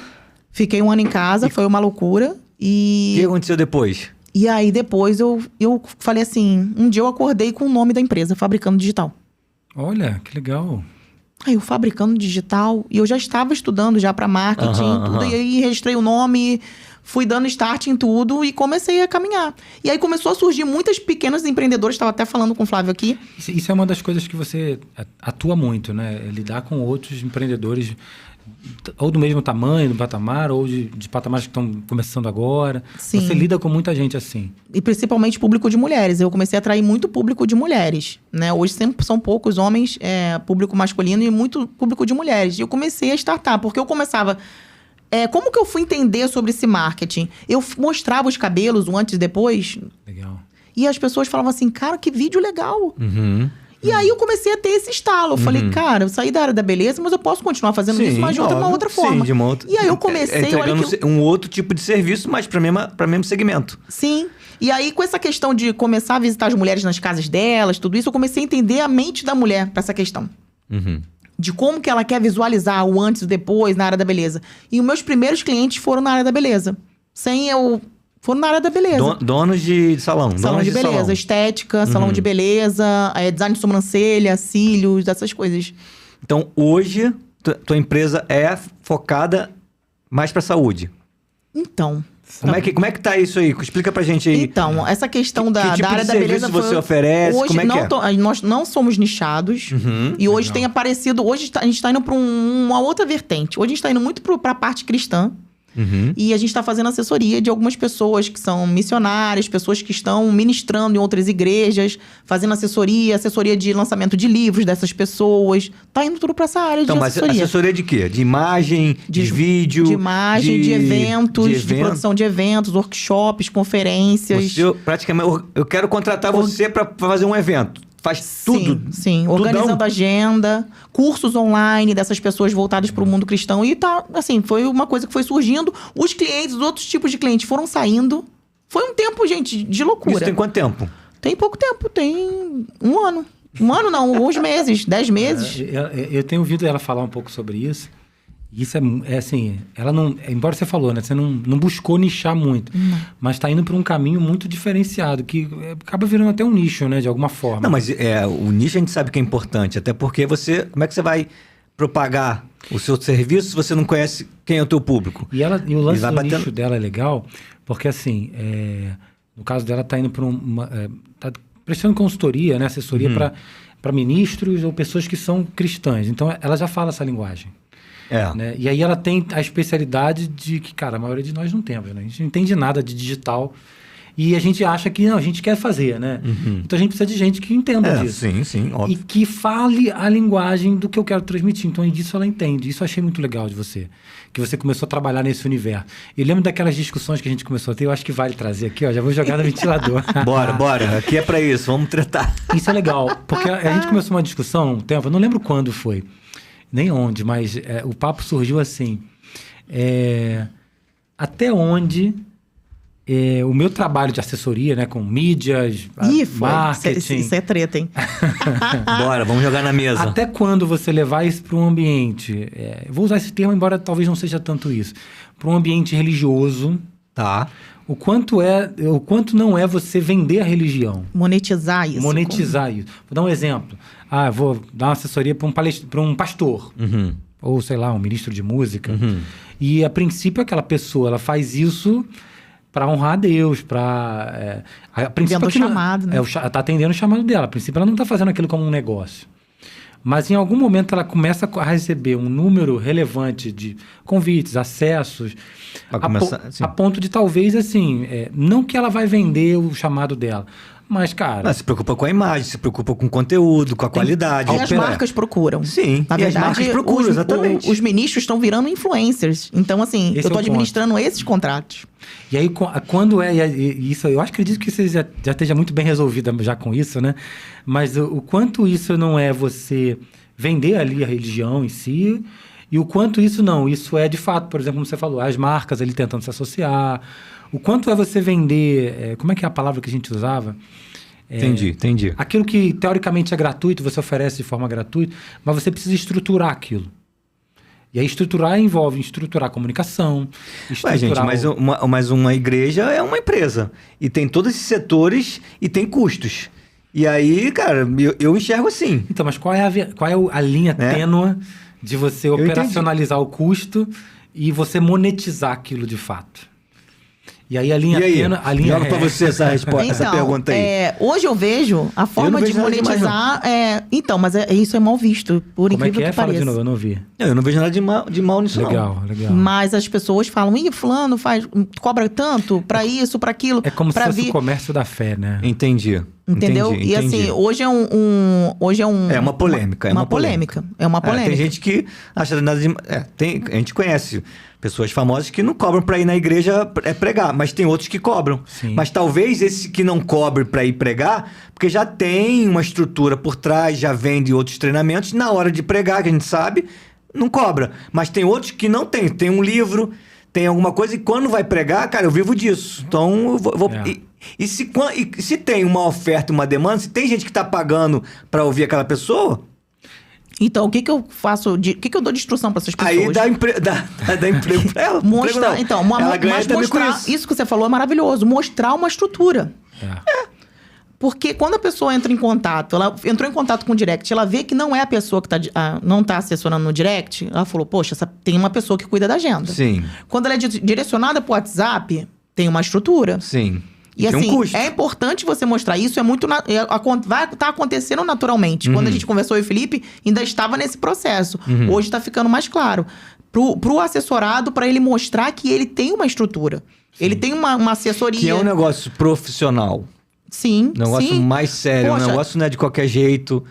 Fiquei 1 ano em casa, foi uma loucura. E o que aconteceu depois? E aí depois eu falei assim, um dia eu acordei com o nome da empresa, Fabricando Digital. Olha, que legal. Aí o Fabricando Digital, e eu já estava estudando já para marketing, tudo, e aí registrei o nome, fui dando start em tudo e comecei a caminhar. E aí começou a surgir muitas pequenas empreendedoras, estava até falando com o Flávio aqui. Isso é uma das coisas que você atua muito, né? É lidar com outros empreendedores ou do mesmo tamanho, do patamar, ou de patamares que estão começando agora. Sim. Você lida com muita gente assim. E principalmente público de mulheres. Eu comecei a atrair muito público de mulheres, né? Hoje sempre são poucos homens, público masculino, e muito público de mulheres. E eu comecei a startar, porque eu começava... como que eu fui entender sobre esse marketing? Eu mostrava os cabelos, o antes e depois. Legal. E as pessoas falavam assim, cara, que vídeo legal. Uhum. E aí eu comecei a ter esse estalo. Eu falei, cara, eu saí da área da beleza, mas eu posso continuar fazendo isso, mas de uma outra forma. Sim, de uma outra... E aí eu comecei... entregando um outro tipo de serviço, mas para o mesmo segmento. Sim. E aí, com essa questão de começar a visitar as mulheres nas casas delas, tudo isso, eu comecei a entender a mente da mulher para essa questão. Uhum. De como que ela quer visualizar o antes e o depois na área da beleza. E os meus primeiros clientes foram na área da beleza. Foram na área da beleza. Donos de salão. Salão de beleza, salão. estética, salão de beleza, design de sobrancelha, cílios, essas coisas. Então, hoje, tua empresa é focada mais para saúde. Então... Como é que tá isso aí? Explica pra gente aí. Então, essa questão da tipo área de da beleza serviço você oferece? Hoje Como é que é? nós não somos nichados. E hoje tem aparecido... Hoje a gente tá indo pra uma outra vertente. Hoje a gente tá indo muito pra parte cristã. E a gente está fazendo assessoria de algumas pessoas que são missionárias, pessoas que estão ministrando em outras igrejas, fazendo assessoria de lançamento de livros dessas pessoas. Tá indo tudo para essa área de assessoria. Mas assessoria de quê? De imagem, de vídeo? De imagem, de eventos, de produção de eventos, workshops, conferências. Praticamente, eu quero contratar você para fazer um evento. Faz tudo. Sim. Organizando agenda, cursos online dessas pessoas voltadas para o mundo cristão. E tá, assim, foi uma coisa que foi surgindo. Os clientes, os outros tipos de clientes foram saindo. Foi um tempo, gente, de loucura. Isso tem quanto tempo? Tem pouco tempo, tem 1 ano. 1 ano não, uns meses, 10 meses. Eu tenho ouvido ela falar um pouco sobre isso. Isso é assim, ela não... Embora você falou, né? Você não buscou nichar muito. Mas tá indo para um caminho muito diferenciado, que acaba virando até um nicho, né? De alguma forma. Não, mas o nicho a gente sabe que é importante. Até porque como é que você vai propagar o seu serviço se você não conhece quem é o teu público? E o lance do nicho dela é legal, porque assim, no caso dela tá indo para tá prestando consultoria, né? Assessoria para ministros ou pessoas que são cristãs. Então, ela já fala essa linguagem. Né? E aí ela tem a especialidade de que, cara, a maioria de nós não temos, né? A gente não entende nada de digital e a gente acha que, não, a gente quer fazer, né? Então a gente precisa de gente que entenda disso. Sim, óbvio. E que fale a linguagem do que eu quero transmitir. Então, disso ela entende. Isso eu achei muito legal de você. Que você começou a trabalhar nesse universo. Eu lembro daquelas discussões que a gente começou a ter, eu acho que vale trazer aqui, ó. Já vou jogar no ventilador. Bora. Aqui é pra isso, vamos tratar. Isso é legal, porque a gente começou uma discussão um tempo, eu não lembro quando foi. Nem onde, mas o papo surgiu assim. Até onde o meu trabalho de assessoria, né, com mídias, marketing... Isso é treta, hein? Bora, vamos jogar na mesa. Até quando você levar isso para um ambiente... vou usar esse termo, embora talvez não seja tanto isso. Para um ambiente religioso. Tá. O quanto não é você vender a religião. Monetizar isso. Isso. Vou dar um exemplo. Vou dar uma assessoria para um pastor. Ou, sei lá, um ministro de música. E, a princípio, aquela pessoa, ela faz isso para honrar a Deus, para... Atendendo o chamado, né? Está atendendo o chamado dela. A princípio, ela não está fazendo aquilo como um negócio. Mas, em algum momento, ela começa a receber um número relevante de convites, acessos, a ponto de, talvez, assim, não que ela vai vender o chamado dela, mas, cara... Não, se preocupa com a imagem, se preocupa com o conteúdo, com a qualidade. E as marcas procuram. Sim, na verdade, as marcas procuram, exatamente. Os ministros estão virando influencers. Então, assim, eu estou administrando esses contratos. E aí, quando isso, eu acredito que você já esteja muito bem resolvida já com isso, né? Mas o quanto isso não é você vender ali a religião em si, e o quanto isso é de fato, por exemplo, como você falou, as marcas ali tentando se associar, o quanto é você vender, como é que é a palavra que a gente usava? Entendi. Aquilo que teoricamente é gratuito, você oferece de forma gratuita, mas você precisa estruturar aquilo. E aí estruturar envolve estruturar a comunicação, Ué, gente, mas uma igreja é uma empresa. E tem todos esses setores e tem custos. E aí, cara, eu enxergo assim. Então, mas qual é a linha tênua de você operacionalizar o custo e você monetizar aquilo de fato? E aí a linha tênue... Joga pra você essa resposta, essa pergunta aí. Hoje eu vejo a forma de monetizar... Então, mas isso é mal visto, por incrível que pareça. Fala de novo, eu não vi. Eu não vejo nada de mal nisso, legal. Mas as pessoas falam, fulano cobra tanto pra isso, pra aquilo. É como se fosse o comércio da fé, né? Entendi. Entendeu? E assim, hoje é É uma polêmica. É uma polêmica. Tem gente que acha nada de... a gente conhece pessoas famosas que não cobram pra ir na igreja pregar, mas tem outros que cobram. Sim. Mas talvez esse que não cobre pra ir pregar, porque já tem uma estrutura por trás, já vende outros treinamentos, na hora de pregar, que a gente sabe, não cobra. Mas tem outros que não tem. Tem um livro, tem alguma coisa, e quando vai pregar, cara, eu vivo disso. Então, eu vou E se tem uma oferta e uma demanda, se tem gente que tá pagando pra ouvir aquela pessoa... Então, o que eu faço? O que eu dou de instrução para essas pessoas? Aí dá emprego pra ela. Mostrar, ela ganha também com isso que você falou é maravilhoso. Mostrar uma estrutura. Porque quando a pessoa entra em contato, ela entrou em contato com o direct, ela vê que não é a pessoa que não tá assessorando no direct, ela falou, poxa, tem uma pessoa que cuida da agenda. Sim. Quando ela é direcionada pro WhatsApp, tem uma estrutura. Sim. E tem assim, um custo. é importante você mostrar isso, vai estar acontecendo naturalmente. Quando a gente conversou, eu e o Felipe, ainda estava nesse processo. Hoje está ficando mais claro. Pro assessorado, para ele mostrar que ele tem uma estrutura. Sim. Ele tem uma assessoria. Que é um negócio profissional. Sim, um negócio mais sério. Poxa, um negócio não é de qualquer jeito.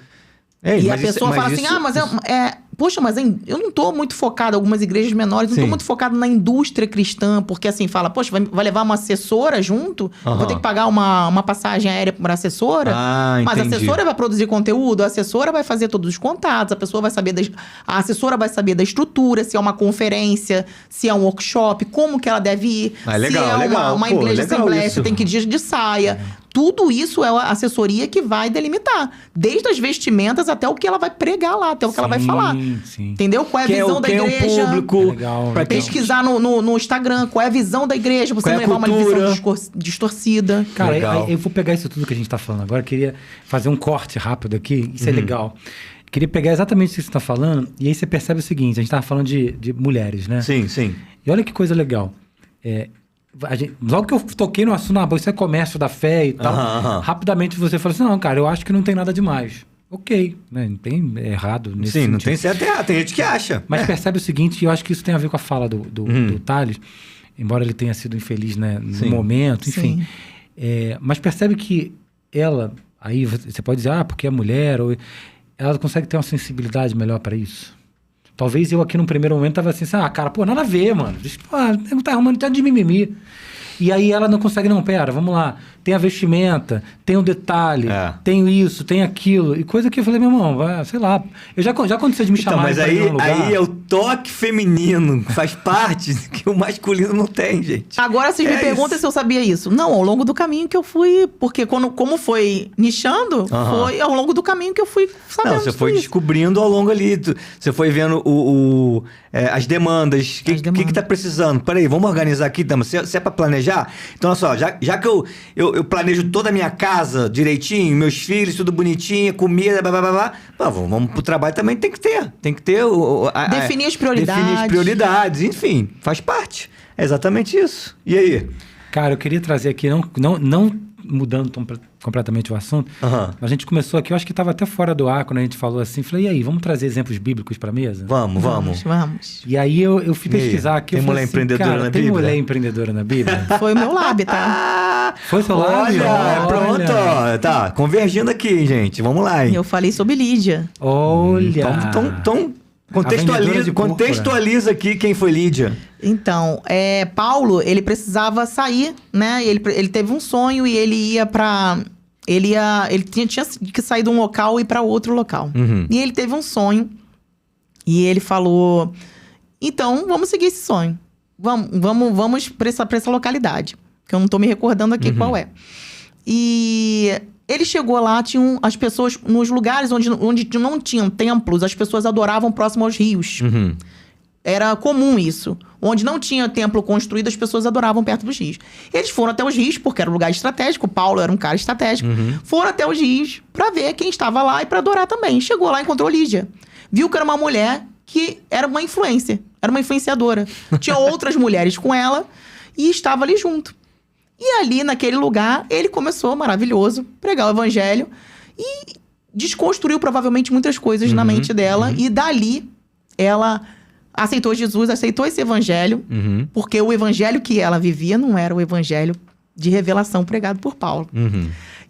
E a pessoa fala assim, poxa, mas eu não tô muito focado, algumas igrejas menores, não tô muito focado na indústria cristã, porque assim, fala, poxa, vai levar uma assessora junto? Vou ter que pagar uma passagem aérea para assessora? Mas a assessora vai produzir conteúdo, a assessora vai fazer todos os contatos, a assessora vai saber da estrutura, se é uma conferência, se é um workshop, como que ela deve ir, legal, se é uma igreja assembleia, se tem que ir de saia. Tudo isso é a assessoria que vai delimitar. Desde as vestimentas até o que ela vai pregar lá, até o que ela vai falar. Sim. Entendeu? Qual é a visão da igreja? Quem é o público? Pra pesquisar no Instagram, qual é a visão da igreja? Você não levar uma visão distorcida. Cara, eu vou pegar isso tudo que a gente tá falando agora. Queria fazer um corte rápido aqui. Isso é legal. Queria pegar exatamente isso que você tá falando. E aí você percebe o seguinte. A gente tava falando de mulheres, né? Sim. E olha que coisa legal. Logo que eu toquei no assunto, isso é comércio da fé e tal, rapidamente você fala assim, não, cara, eu acho que não tem nada demais. Ok, né? Não tem errado nesse sentido. Não tem certo e errado, tem gente que acha. Mas percebe o seguinte, e eu acho que isso tem a ver com a fala do Thales, embora ele tenha sido infeliz, né, no momento, enfim. Mas percebe que ela, aí você pode dizer, porque é mulher, ou ela consegue ter uma sensibilidade melhor para isso. Talvez eu aqui no primeiro momento tava assim, cara, nada a ver, mano. Não tá arrumando tanto de mimimi. E aí ela não consegue, pera, vamos lá. Tem a vestimenta, tem o detalhe, tem isso, tem aquilo. E coisa que eu falei, meu irmão, sei lá. Já aconteceu de me chamar mas aí é o toque feminino, faz parte que o masculino não tem, gente. Agora vocês me perguntam se eu sabia isso. Não, ao longo do caminho que eu fui... Porque como foi nichando, foi ao longo do caminho que eu fui sabendo. Não, você foi descobrindo ao longo ali. Você foi vendo as demandas. O que tá precisando? Peraí, vamos organizar aqui, Dama. Se é pra planejar? Então, olha só, já que eu planejo toda a minha casa direitinho, meus filhos, tudo bonitinho, comida, blá. Vamos pro trabalho também, tem que ter. Definir as prioridades. Definir as prioridades, enfim, faz parte. É exatamente isso. E aí? Cara, eu queria trazer aqui, não mudando completamente o assunto, a gente começou aqui, eu acho que estava até fora do ar quando a gente falou assim, falei, e aí, vamos trazer exemplos bíblicos para a mesa? Vamos. E aí eu fui pesquisar aqui. Tem mulher empreendedora na Bíblia? Tem mulher empreendedora na Bíblia? Foi o meu lab, tá? Foi o seu lab? Olha, pronto, ó. Tá, convergindo aqui, gente. Vamos lá, hein? Eu falei sobre Lídia. Olha! Então contextualiza aqui quem foi Lídia. Então, Paulo, ele precisava sair, né? Ele teve um sonho e ele ia pra... Ele tinha que sair de um local e ir para outro local. E ele teve um sonho. E ele falou... Então, vamos seguir esse sonho. Vamos para essa localidade. Que eu não tô me recordando aqui qual é. E Ele chegou lá, tinham as pessoas... Nos lugares onde não tinham templos, as pessoas adoravam próximo aos rios. Uhum. Era comum isso. Onde não tinha templo construído, as pessoas adoravam perto dos rios. Eles foram até os rios, porque era um lugar estratégico. Paulo era um cara estratégico. Foram até os rios pra ver quem estava lá e pra adorar também. Chegou lá e encontrou Lídia. Viu que era uma mulher que era uma influência. Era uma influenciadora. Tinha outras mulheres com ela e estava ali junto. E ali, naquele lugar, ele começou, maravilhoso, pregar o evangelho e desconstruiu provavelmente muitas coisas na mente dela. E dali, ela aceitou Jesus, aceitou esse evangelho, porque o evangelho que ela vivia não era o evangelho de revelação pregado por Paulo.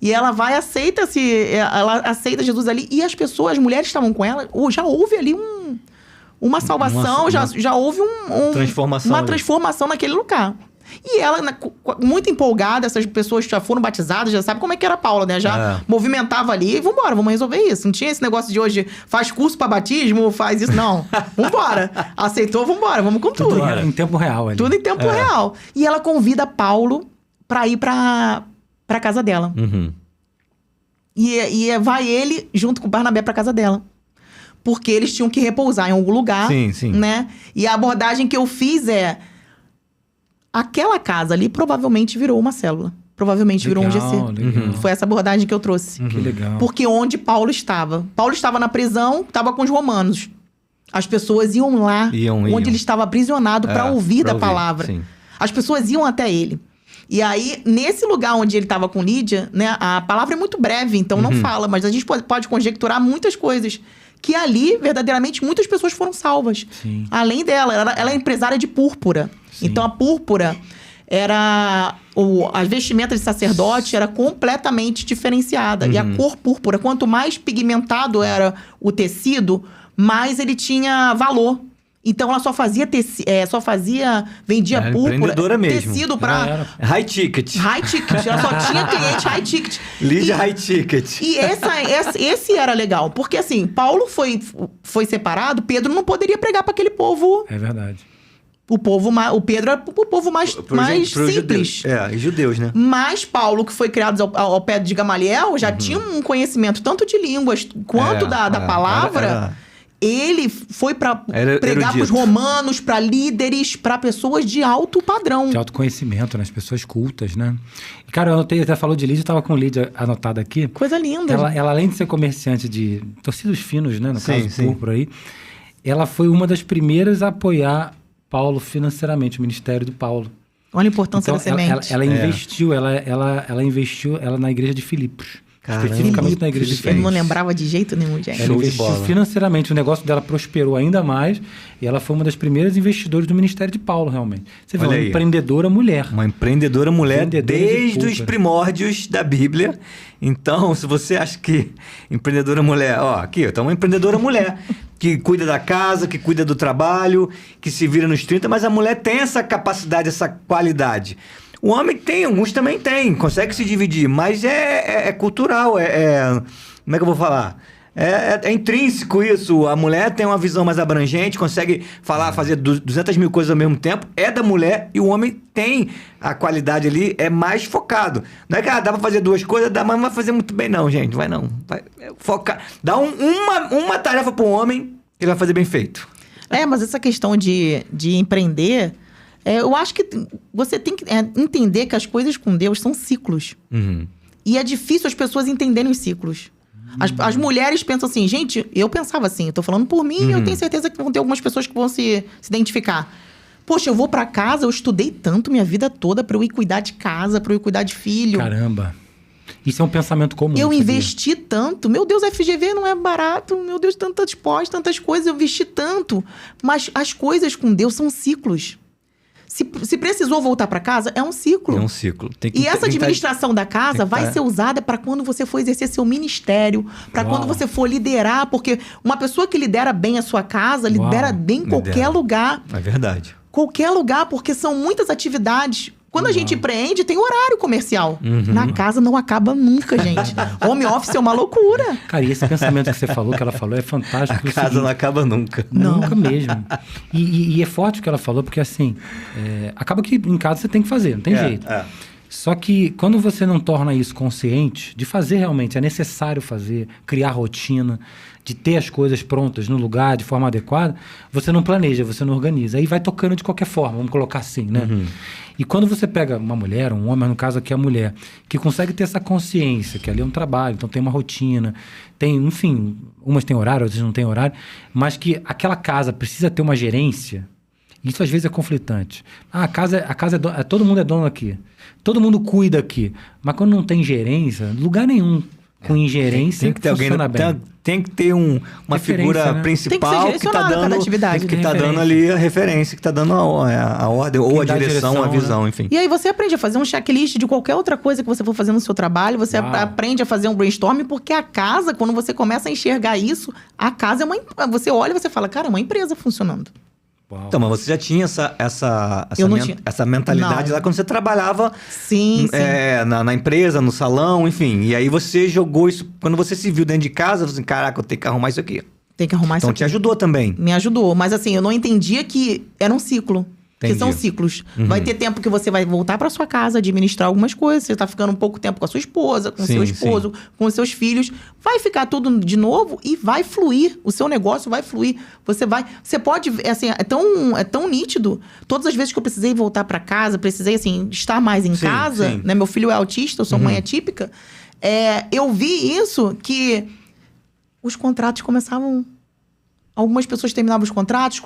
E ela vai, ela aceita Jesus ali, e as pessoas, as mulheres que estavam com ela, já houve ali uma salvação, já houve uma transformação naquele lugar. E ela, muito empolgada, essas pessoas já foram batizadas, já sabe como é que era Paulo, né? Já movimentava ali, vambora, vamos resolver isso. Não tinha esse negócio de hoje, faz curso pra batismo, faz isso, não. Vambora. Aceitou, vambora, vamos com tudo. Tudo em tempo real ali. Tudo em tempo real. E ela convida Paulo pra ir pra casa dela. E vai ele junto com o Barnabé pra casa dela. Porque eles tinham que repousar em algum lugar, né? E a abordagem que eu fiz é... Aquela casa ali provavelmente virou uma célula. Provavelmente virou um GC. Foi essa abordagem que eu trouxe. Que legal. Porque onde Paulo estava? Paulo estava na prisão, estava com os romanos. As pessoas iam lá, onde ele estava aprisionado, para ouvir da palavra. Sim. As pessoas iam até ele. E aí, nesse lugar onde ele estava com Lídia, né? A palavra é muito breve, então não fala. Mas a gente pode conjecturar muitas coisas. Que ali, verdadeiramente, muitas pessoas foram salvas. Sim. Além dela, ela é empresária de púrpura. Sim. Então, a púrpura era... as vestimentas de sacerdote era completamente diferenciada. E a cor púrpura, quanto mais pigmentado era o tecido, mais ele tinha valor. Então, ela vendia púrpura, empreendedora mesmo. tecido para... High ticket. High ticket. Ela só tinha cliente high ticket. Lídia high ticket. E esse era legal. Porque, assim, Paulo foi separado, Pedro não poderia pregar para aquele povo. É verdade. O Pedro era o povo mais simples. E judeus, né? Mas Paulo, que foi criado ao pé de Gamaliel, já tinha um conhecimento tanto de línguas quanto da palavra... Ele foi para pregar para os romanos, para líderes, para pessoas de alto padrão. De alto conhecimento, né? As pessoas cultas, né? E, cara, eu anotei, até falou de Lídia, eu estava com Lídia anotada aqui. Coisa linda. Ela, além de ser comerciante de tecidos finos, né? No caso, púrpura aí. Ela foi uma das primeiras a apoiar Paulo financeiramente, o ministério do Paulo. Olha a importância da semente. Ela investiu, ela investiu na igreja de Filipos. Caramba. Especificamente na igreja de Filipos. Eu não lembrava de jeito nenhum, gente. Ela investiu financeiramente, o negócio dela prosperou ainda mais e ela foi uma das primeiras investidoras do ministério de Paulo, realmente. Você vê, uma empreendedora mulher. Uma empreendedora mulher desde os primórdios da Bíblia. Então, se você acha que empreendedora mulher... aqui, tá uma empreendedora mulher que cuida da casa, que cuida do trabalho, que se vira nos 30, mas a mulher tem essa capacidade, essa qualidade. O homem tem, alguns também tem, consegue se dividir, mas é cultural, como é que eu vou falar? É intrínseco isso. A mulher tem uma visão mais abrangente, consegue fazer 200 mil coisas ao mesmo tempo, é da mulher, e o homem tem a qualidade ali, é mais focado. Não é que dá pra fazer duas coisas, mas não vai fazer muito bem não, gente, vai não. Vai focar. Dá uma tarefa pro homem, ele vai fazer bem feito. Mas essa questão de empreender... eu acho que você tem que entender que as coisas com Deus são ciclos. E é difícil as pessoas entenderem os ciclos. As mulheres pensam assim, gente, eu pensava assim, eu tô falando por mim, eu tenho certeza que vão ter algumas pessoas que vão se identificar. Poxa, eu vou pra casa, eu estudei tanto minha vida toda pra eu ir cuidar de casa, pra eu ir cuidar de filho. Caramba. Isso é um pensamento comum. Eu investi tanto. Meu Deus, a FGV não é barato. Meu Deus, tantas pós, tantas coisas, eu investi tanto. Mas as coisas com Deus são ciclos. Se precisou voltar para casa, é um ciclo. É um ciclo. E essa administração da casa vai ser usada para quando você for exercer seu ministério, para quando você for liderar, porque uma pessoa que lidera bem a sua casa, lidera bem qualquer lugar. É verdade. Qualquer lugar, porque são muitas atividades. Quando a gente empreende, tem horário comercial. Na casa não acaba nunca, gente. Home office é uma loucura. Cara, e esse pensamento que você falou, que ela falou, é fantástico. A casa não acaba nunca. Nunca mesmo. E é forte o que ela falou, porque assim, acaba que em casa você tem que fazer, não tem jeito. Só que quando você não torna isso consciente, de fazer realmente, é necessário fazer, criar rotina, de ter as coisas prontas no lugar, de forma adequada, você não planeja, você não organiza. Aí vai tocando de qualquer forma, vamos colocar assim, né? E quando você pega uma mulher, um homem, mas no caso aqui a mulher, que consegue ter essa consciência, que ali é um trabalho, então tem uma rotina, tem, enfim, umas têm horário, outras não têm horário, mas que aquela casa precisa ter uma gerência. Isso às vezes é conflitante. A casa é todo mundo é dono aqui. Todo mundo cuida aqui. Mas quando não tem gerência, lugar nenhum com ingerência tem que ter alguém, tem que ter uma figura, né, principal que tá dando atividade, que tá dando ali a referência, que tá dando a ordem, ou a direção, a visão, né? Enfim. E aí você aprende a fazer um checklist de qualquer outra coisa que você for fazer no seu trabalho, você aprende a fazer um brainstorm, porque a casa, quando você começa a enxergar isso, a casa é você olha e você fala, cara, é uma empresa funcionando. Uau. Então, mas você já tinha essa mentalidade lá quando você trabalhava na empresa, no salão, enfim. E aí você jogou isso, quando você se viu dentro de casa, você assim, caraca, eu tenho que arrumar isso aqui. Tem que arrumar isso aqui. Então te ajudou também. Me ajudou, mas assim, eu não entendia que era um ciclo. Entendi. Que são ciclos. Vai ter tempo que você vai voltar para sua casa, administrar algumas coisas. Você tá ficando um pouco tempo com a sua esposa, com o seu esposo, com os seus filhos. Vai ficar tudo de novo e vai fluir. O seu negócio vai fluir. Você pode, assim, é tão nítido. Todas as vezes que eu precisei voltar para casa, precisei, assim, estar mais em casa, né? Meu filho é autista, eu sou mãe atípica. Eu vi isso, que os contratos começavam... Algumas pessoas terminavam os contratos,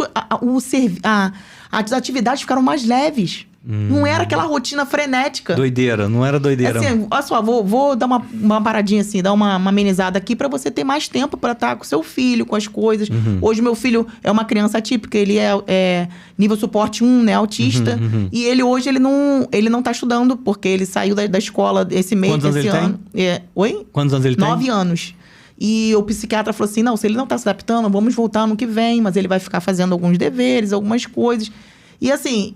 as atividades ficaram mais leves. Não era aquela rotina frenética. Doideira, não era doideira. Assim, olha só, vou dar uma paradinha assim, dar uma amenizada aqui pra você ter mais tempo pra estar com seu filho, com as coisas. Hoje meu filho é uma criança atípica, ele é nível suporte 1, né, autista. E ele hoje, ele não tá estudando, porque ele saiu da escola esse mês, Quantos anos ele ano. Oi? Quantos anos ele tem? 9 anos. E o psiquiatra falou assim, não, se ele não tá se adaptando, vamos voltar ano que vem, mas ele vai ficar fazendo alguns deveres, algumas coisas. E assim,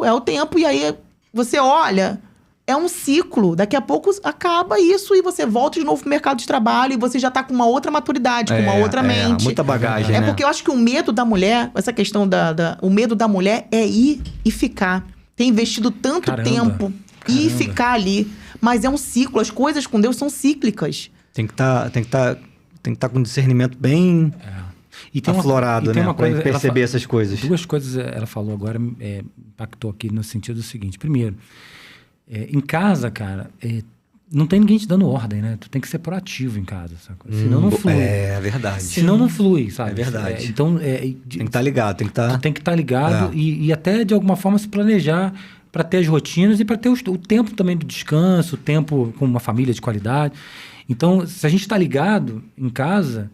é o tempo, e aí você olha, é um ciclo, daqui a pouco acaba isso e você volta de novo pro mercado de trabalho e você já tá com uma outra maturidade, com uma outra mente. Muita bagagem, né? Porque eu acho que o medo da mulher, essa questão o medo da mulher é ir e ficar. Ter investido tanto tempo e ficar ali. Mas é um ciclo, as coisas com Deus são cíclicas. Tem que estar com discernimento bem aflorado, né? Pra perceber essas coisas. 2 coisas ela falou agora, impactou aqui no sentido seguinte. Primeiro, em casa, cara, não tem ninguém te dando ordem, né? Tu tem que ser proativo em casa, sabe? Senão não flui. É verdade. Senão não flui, sabe? É verdade. Então, tem que estar ligado, tem que estar... Tu tem que estar ligado e até, de alguma forma, se planejar para ter as rotinas e para ter o tempo também do descanso, o tempo com uma família de qualidade. Então, se a gente está ligado em casa,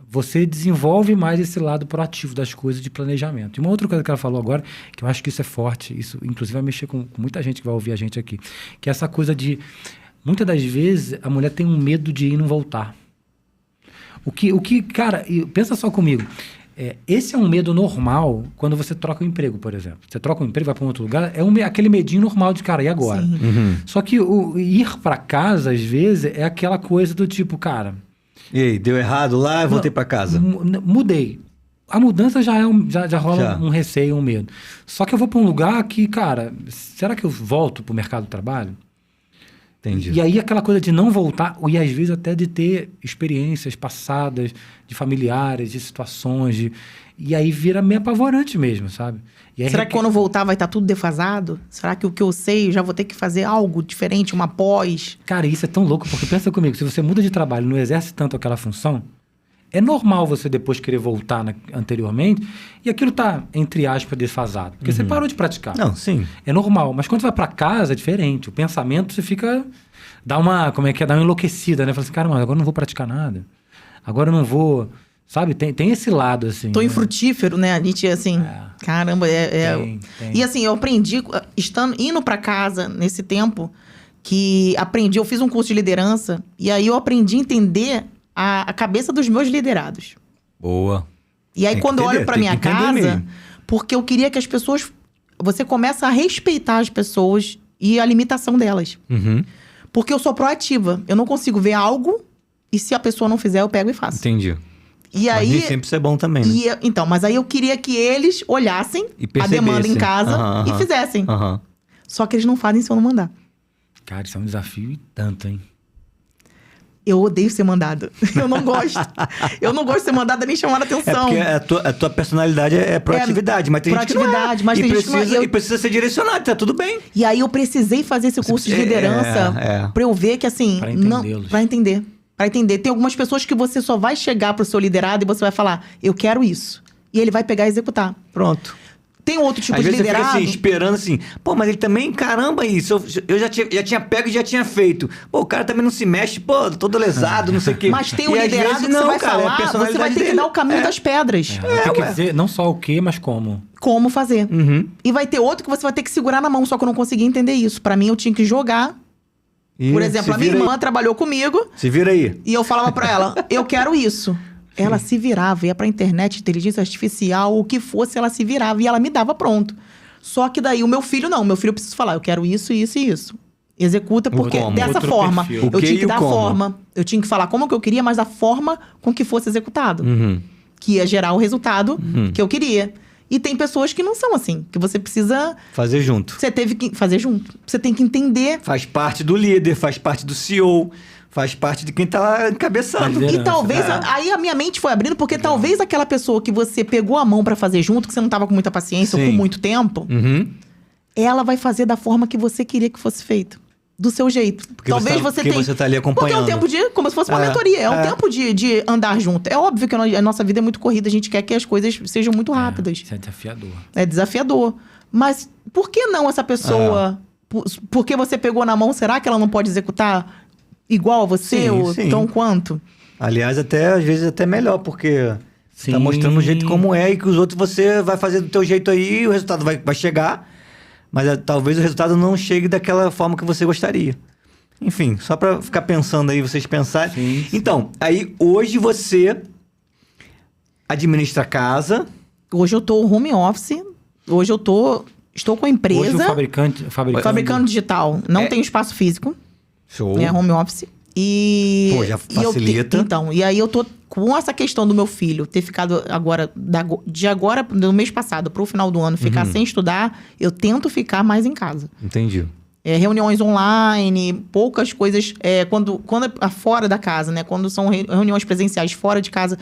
você desenvolve mais esse lado proativo das coisas de planejamento. E uma outra coisa que ela falou agora, que eu acho que isso é forte, isso inclusive vai mexer com muita gente que vai ouvir a gente aqui, que é essa coisa de, muitas das vezes, a mulher tem um medo de ir e não voltar. O que cara, pensa só comigo, esse é um medo normal quando você troca o emprego, por exemplo. Você troca um emprego, vai para um outro lugar, aquele medinho normal de, cara, e agora? Só que o ir para casa, às vezes, é aquela coisa do tipo, cara... E aí, deu errado lá, eu voltei para casa. Mudei. A mudança já rola um receio, um medo. Só que eu vou para um lugar que, cara, será que eu volto para o mercado do trabalho? Entendi. E aí aquela coisa de não voltar, e às vezes até de ter experiências passadas, de familiares, de situações, e aí vira meio apavorante mesmo, sabe? E aí será que quando voltar vai estar tudo defasado? Será que o que eu sei, eu já vou ter que fazer algo diferente, uma pós? Cara, isso é tão louco, porque pensa comigo, se você muda de trabalho e não exerce tanto aquela função, é normal você depois querer voltar anteriormente e aquilo tá, entre aspas, desfasado. Porque você parou de praticar. Não, sim. É normal. Mas quando você vai para casa é diferente. O pensamento você fica... Dá uma enlouquecida, né? Fala assim, cara, mas agora eu não vou praticar nada. Agora eu não vou... Sabe? Tem esse lado, assim. Tô infrutífero, né? A gente, assim... Caramba, Tem. E assim, eu aprendi, indo para casa nesse tempo, que eu fiz um curso de liderança, e aí eu aprendi a entender a cabeça dos meus liderados. Boa. E aí, quando eu olho pra minha casa, porque eu queria que as pessoas... Você começa a respeitar as pessoas e a limitação delas. Porque eu sou proativa. Eu não consigo ver algo e se a pessoa não fizer, eu pego e faço. Entendi. E aí, mas nem sempre isso é bom também, né? Então, mas aí eu queria que eles olhassem a demanda em casa e fizessem. Só que eles não fazem se eu não mandar. Cara, isso é um desafio e tanto, hein? Eu odeio ser mandada. Eu não gosto. Eu não gosto de ser mandada nem chamar a atenção. Porque a tua personalidade é proatividade, mas tem gente que não é. Proatividade, mas tem gente que não é. E precisa ser direcionado, tá tudo bem. E aí eu precisei fazer esse curso de liderança pra eu ver que assim... Pra entendê-los. Pra entender. Pra entender. Tem algumas pessoas que você só vai chegar pro seu liderado e você vai falar, eu quero isso. E ele vai pegar e executar. Pronto. Tem outro tipo Às de vezes liderado... você fica assim, esperando assim, pô, mas ele também, caramba, isso, eu já tinha pego e já tinha feito. Pô, o cara também não se mexe, pô, todo lesado, não sei o quê. Mas tem um e liderado vezes, que você vai falar, você vai ter que dar o caminho das pedras. Tem que dizer não só o que, mas como. Como fazer. Uhum. E vai ter outro que você vai ter que segurar na mão, só que eu não consegui entender isso. Pra mim, eu tinha que jogar. Por exemplo, a minha irmã trabalhou comigo. Se vira aí. E eu falava pra ela, eu quero isso. Ela se virava, ia pra internet, inteligência artificial, o que fosse, ela se virava e ela me dava pronto. Só que daí o meu filho não. Meu filho eu preciso falar, eu quero isso, isso e isso. Executa, porque dessa forma. Perfil. Eu tinha que dar a forma. Eu tinha que falar como que eu queria, mas da forma com que fosse executado. Uhum. Que ia gerar o resultado que eu queria. E tem pessoas que não são assim. Que você precisa... Fazer junto. Você teve que fazer junto. Você tem que entender. Faz parte do líder, faz parte do CEO... Faz parte de quem tá lá encabeçando. E talvez... Aí a minha mente foi abrindo, porque talvez aquela pessoa que você pegou a mão pra fazer junto, que você não tava com muita paciência ou com muito tempo, ela vai fazer da forma que você queria que fosse feito. Do seu jeito. Porque talvez você tenha... você tá ali acompanhando. Porque é um tempo de... Como se fosse uma mentoria. É um tempo de andar junto. É óbvio que a nossa vida é muito corrida. A gente quer que as coisas sejam muito rápidas. Isso é desafiador. É desafiador. Mas por que não essa pessoa... Porque você pegou na mão, será que ela não pode executar... igual a você, ou tão quanto? Aliás, às vezes até melhor, porque Sim. tá mostrando o jeito como é e que os outros você vai fazer do teu jeito aí e o resultado vai chegar, mas talvez o resultado não chegue daquela forma que você gostaria. Enfim, só pra ficar pensando aí, vocês pensarem. Sim. Então, aí hoje você administra a casa. Hoje eu tô home office, hoje eu estou com a empresa. Hoje o fabricando digital. Não tem espaço físico. Show. É home office. E... Pô, já facilita. Então, e aí eu tô com essa questão do meu filho ter ficado agora, do mês passado pro final do ano, ficar sem estudar, eu tento ficar mais em casa. Entendi. Reuniões online, poucas coisas... quando é fora da casa, né? Quando são reuniões presenciais fora de casa,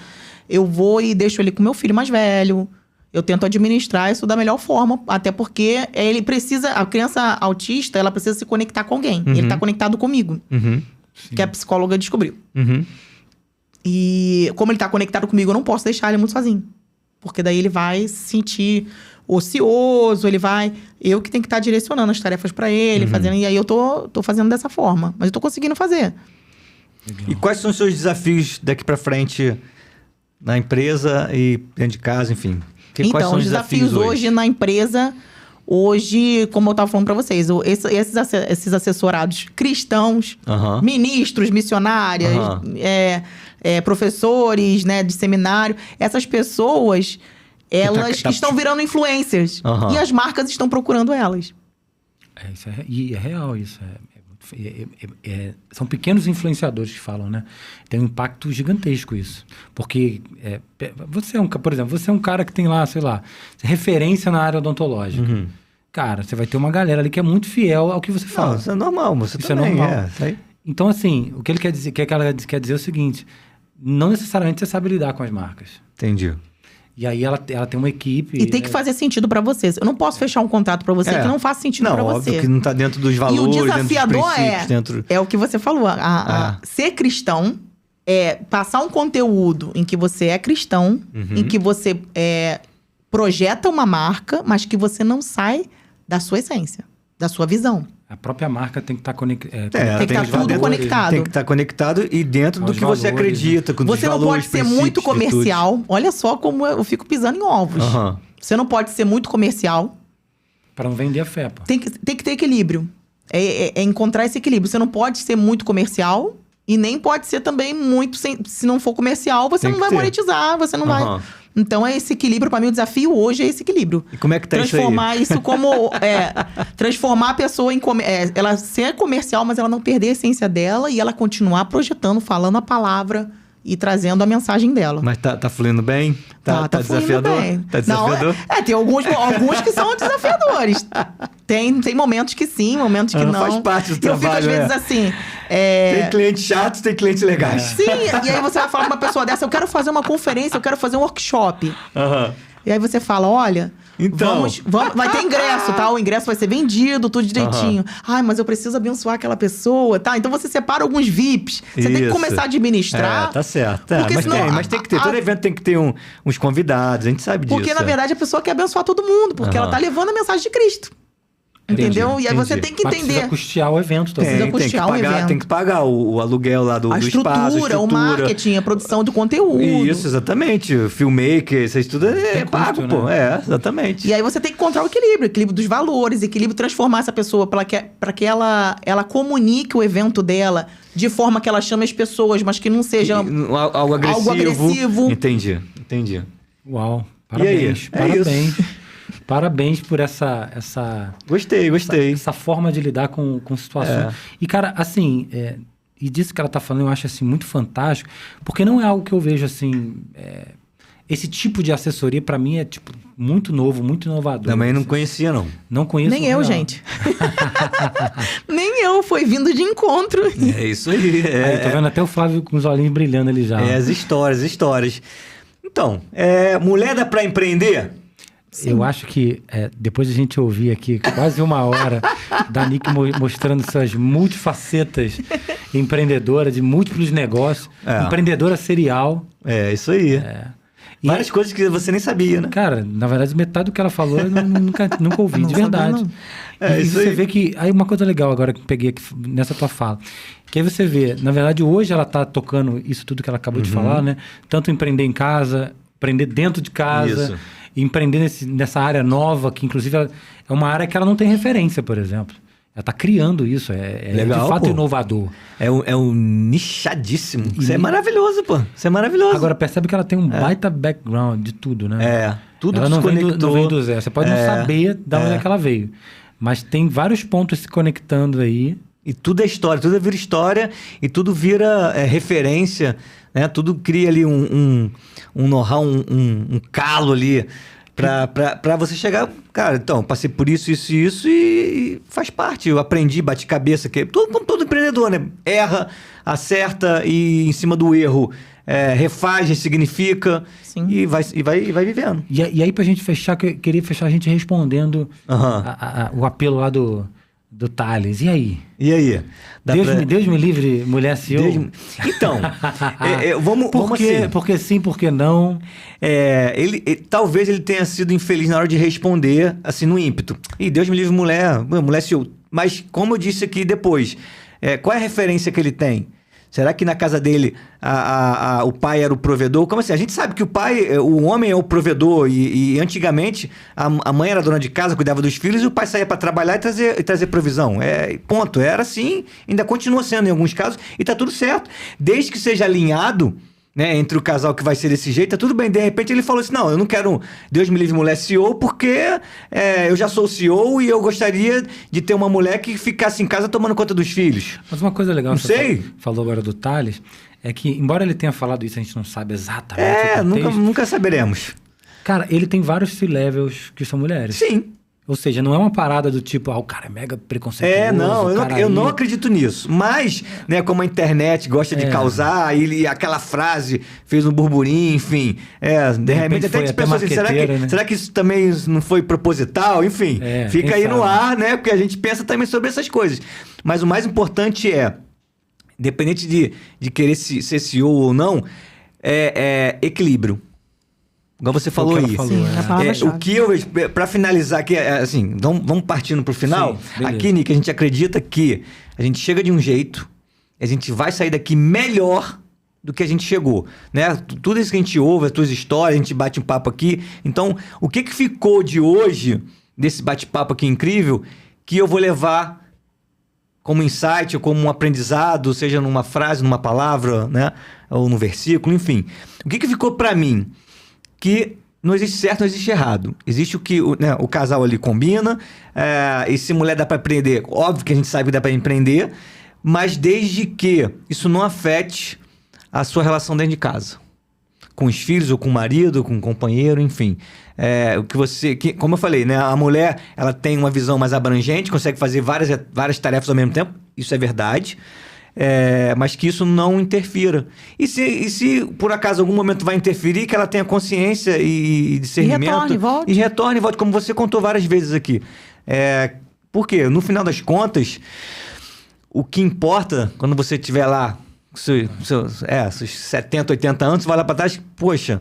eu vou e deixo ele com meu filho mais velho. Eu tento administrar isso da melhor forma, até porque ele precisa... A criança autista, ela precisa se conectar com alguém. Ele tá conectado comigo. Que a psicóloga descobriu. E como ele tá conectado comigo, eu não posso deixar ele muito sozinho. Porque daí ele vai se sentir ocioso, eu que tenho que estar direcionando as tarefas pra ele, fazendo... E aí eu tô fazendo dessa forma. Mas eu tô conseguindo fazer. Legal. E quais são os seus desafios daqui pra frente na empresa e dentro de casa, enfim? Quais são os desafios hoje na empresa... Hoje, como eu estava falando para vocês, esses assessorados cristãos, ministros, missionárias, professores, né, de seminário, essas pessoas, elas estão virando influencers. E as marcas estão procurando elas. E é real isso. São pequenos influenciadores que falam, né? Tem um impacto gigantesco isso. Porque você por exemplo, você é um cara que tem lá, sei lá, referência na área odontológica. Cara, você vai ter uma galera ali que é muito fiel ao que você fala. Não, isso é normal, você isso também é normal. Então, assim, o que ele quer dizer, que ela quer dizer é o seguinte: não necessariamente você sabe lidar com as marcas. Entendi. E aí ela tem uma equipe... E tem que fazer sentido pra você. Eu não posso fechar um contrato pra você que não faz sentido pra você. Óbvio que não tá dentro dos valores, e o desafiador dentro é o que você falou. Ser cristão é passar um conteúdo em que você é cristão, em que você projeta uma marca, mas que você não sai da sua essência, da sua visão. A própria marca tem que estar conectada. Tem que estar tudo conectado. Tem que estar conectado e dentro do que você acredita. Com você não pode ser muito comercial. Olha só como eu fico pisando em ovos. Você não pode ser muito comercial. Para não vender a fé, pô. Tem que ter equilíbrio. É encontrar esse equilíbrio. Você não pode ser muito comercial e nem pode ser também muito... Se não for comercial, você não vai monetizar, você não vai... Então, é esse equilíbrio. Para mim, o desafio hoje é esse equilíbrio. E como é que tá transformar isso como... transformar a pessoa em... ela ser comercial, mas ela não perder a essência dela e ela continuar projetando, falando a palavra e trazendo a mensagem dela. Mas tá fluindo bem? Tá fluindo desafiador? bem. Tá desafiador? Tem alguns que são desafiadores. Tem momentos que sim, momentos que não. Faz parte do trabalho, eu fico, às vezes, assim... Tem clientes chatos, tem clientes legais. Sim, e aí você vai falar com uma pessoa dessa, eu quero fazer uma conferência, eu quero fazer um workshop. E aí você fala, olha... Então... Vamos, vai ter ingresso, tá? O ingresso vai ser vendido, tudo direitinho. Ai, mas eu preciso abençoar aquela pessoa, tá? Então você separa alguns VIPs. Você tem que começar a administrar. Tá certo. Mas tem que ter. Todo evento tem que ter uns convidados, a gente sabe disso. Porque, na verdade, a pessoa quer abençoar todo mundo. Porque ela tá levando a mensagem de Cristo. Entendeu? E aí você tem que entender. Precisa custear o evento também. Tem que pagar o aluguel lá do espaço, a estrutura, o marketing, a produção do conteúdo. Isso, exatamente. O filmmaker, isso tudo é pago, pô. Né? Exatamente. E aí você tem que encontrar o equilíbrio dos valores, transformar essa pessoa para que ela comunique o evento dela de forma que ela chame as pessoas, mas que não seja algo agressivo. Entendi. Uau, parabéns. Parabéns por essa... Gostei. Essa forma de lidar com situações. E, cara, assim... E disso que ela tá falando, eu acho, assim, muito fantástico. Porque não é algo que eu vejo, assim... Esse tipo de assessoria, pra mim, é, tipo, muito novo, muito inovador. Também não conhecia, não. Não conheço. Nem eu, gente. Nem eu. Foi vindo de encontro. É isso aí. Aí, tô vendo até o Flávio com os olhinhos brilhando ali já. As histórias. Então, mulher dá pra empreender? Sim. Eu acho que depois de a gente ouvir aqui quase uma hora da Nick mostrando suas multifacetas empreendedora de múltiplos negócios, empreendedora serial. Isso aí. Várias coisas que você nem sabia, né? Cara, na verdade, metade do que ela falou eu nunca ouvi, de verdade. E você vê que... Aí uma coisa legal agora que eu peguei aqui nessa tua fala. Que aí você vê, na verdade, hoje ela tá tocando isso tudo que ela acabou de falar, né? Tanto empreender em casa, empreender dentro de casa... Isso. Empreender nessa área nova, que inclusive é uma área que ela não tem referência, por exemplo. Ela está criando isso, legal, de fato inovador. É um nichadíssimo. Isso é maravilhoso, pô. Isso é maravilhoso. Agora, percebe que ela tem um baita background de tudo, né? Tudo ela não vem do zero. Você pode não saber de onde é que ela veio. Mas tem vários pontos se conectando aí. E tudo é história, tudo vira história e tudo vira referência, né? Tudo cria ali um know-how, um calo ali pra você chegar... Cara, então, passei por isso e faz parte. Eu aprendi, bati cabeça, como todo empreendedor, né? Erra, acerta e em cima do erro refaz, ressignifica. Sim. E vai vivendo. E aí pra gente fechar, eu queria fechar a gente respondendo o apelo lá do Thales. E aí? Deus me livre, mulher CEO. Então, vamos assim. Porque sim, porque não. Talvez ele tenha sido infeliz na hora de responder, assim, no ímpeto. E Deus me livre, mulher CEO. Mas, como eu disse aqui depois, qual é a referência que ele tem? Será que na casa dele o pai era o provedor? Como assim? A gente sabe que o homem é o provedor e antigamente a mãe era dona de casa, cuidava dos filhos e o pai saía para trabalhar e trazer provisão. Ponto. Era assim, ainda continua sendo em alguns casos e tá tudo certo. Desde que seja alinhado, né, entre o casal que vai ser desse jeito, tá tudo bem. De repente ele falou assim, não, eu não quero Deus me livre mulher CEO porque eu já sou CEO e eu gostaria de ter uma mulher que ficasse em casa tomando conta dos filhos. Mas uma coisa legal que você falou agora do Thales é que, embora ele tenha falado isso, a gente não sabe exatamente o contexto. Nunca saberemos. Cara, ele tem vários C-levels que são mulheres. Sim. Ou seja, não é uma parada do tipo, o cara é mega preconceituoso. Eu não acredito nisso. Mas, né, como a internet gosta de causar, e aquela frase fez um burburinho, enfim. De repente até as pessoas assim, será que isso também não foi proposital? Enfim, fica aí no ar, né? Porque a gente pensa também sobre essas coisas. Mas o mais importante independente de querer ser CEO ou não, equilíbrio. Igual você falou aí. O que eu vejo, para finalizar aqui, assim, vamos partindo pro final. Sim, aqui, Nick, a gente acredita que a gente chega de um jeito, a gente vai sair daqui melhor do que a gente chegou, né? Tudo isso que a gente ouve, as tuas histórias, a gente bate um papo aqui. Então, o que ficou de hoje, desse bate-papo aqui incrível, que eu vou levar como insight, ou como um aprendizado, seja numa frase, numa palavra, né? Ou num versículo, enfim. O que ficou para mim? Que não existe certo, não existe errado. Existe o que o casal ali combina. E se mulher dá para empreender, óbvio que a gente sabe que dá para empreender, mas desde que isso não afete a sua relação dentro de casa. Com os filhos, ou com o marido, com o companheiro, enfim. O que você... como eu falei, né? A mulher, ela tem uma visão mais abrangente, consegue fazer várias tarefas ao mesmo tempo. Isso é verdade. Mas que isso não interfira. E se por acaso algum momento vai interferir, que ela tenha consciência e discernimento. E retorne e volte, como você contou várias vezes aqui. Por quê? No final das contas, o que importa, quando você estiver lá, seus 70, 80 anos, você vai lá para trás, poxa,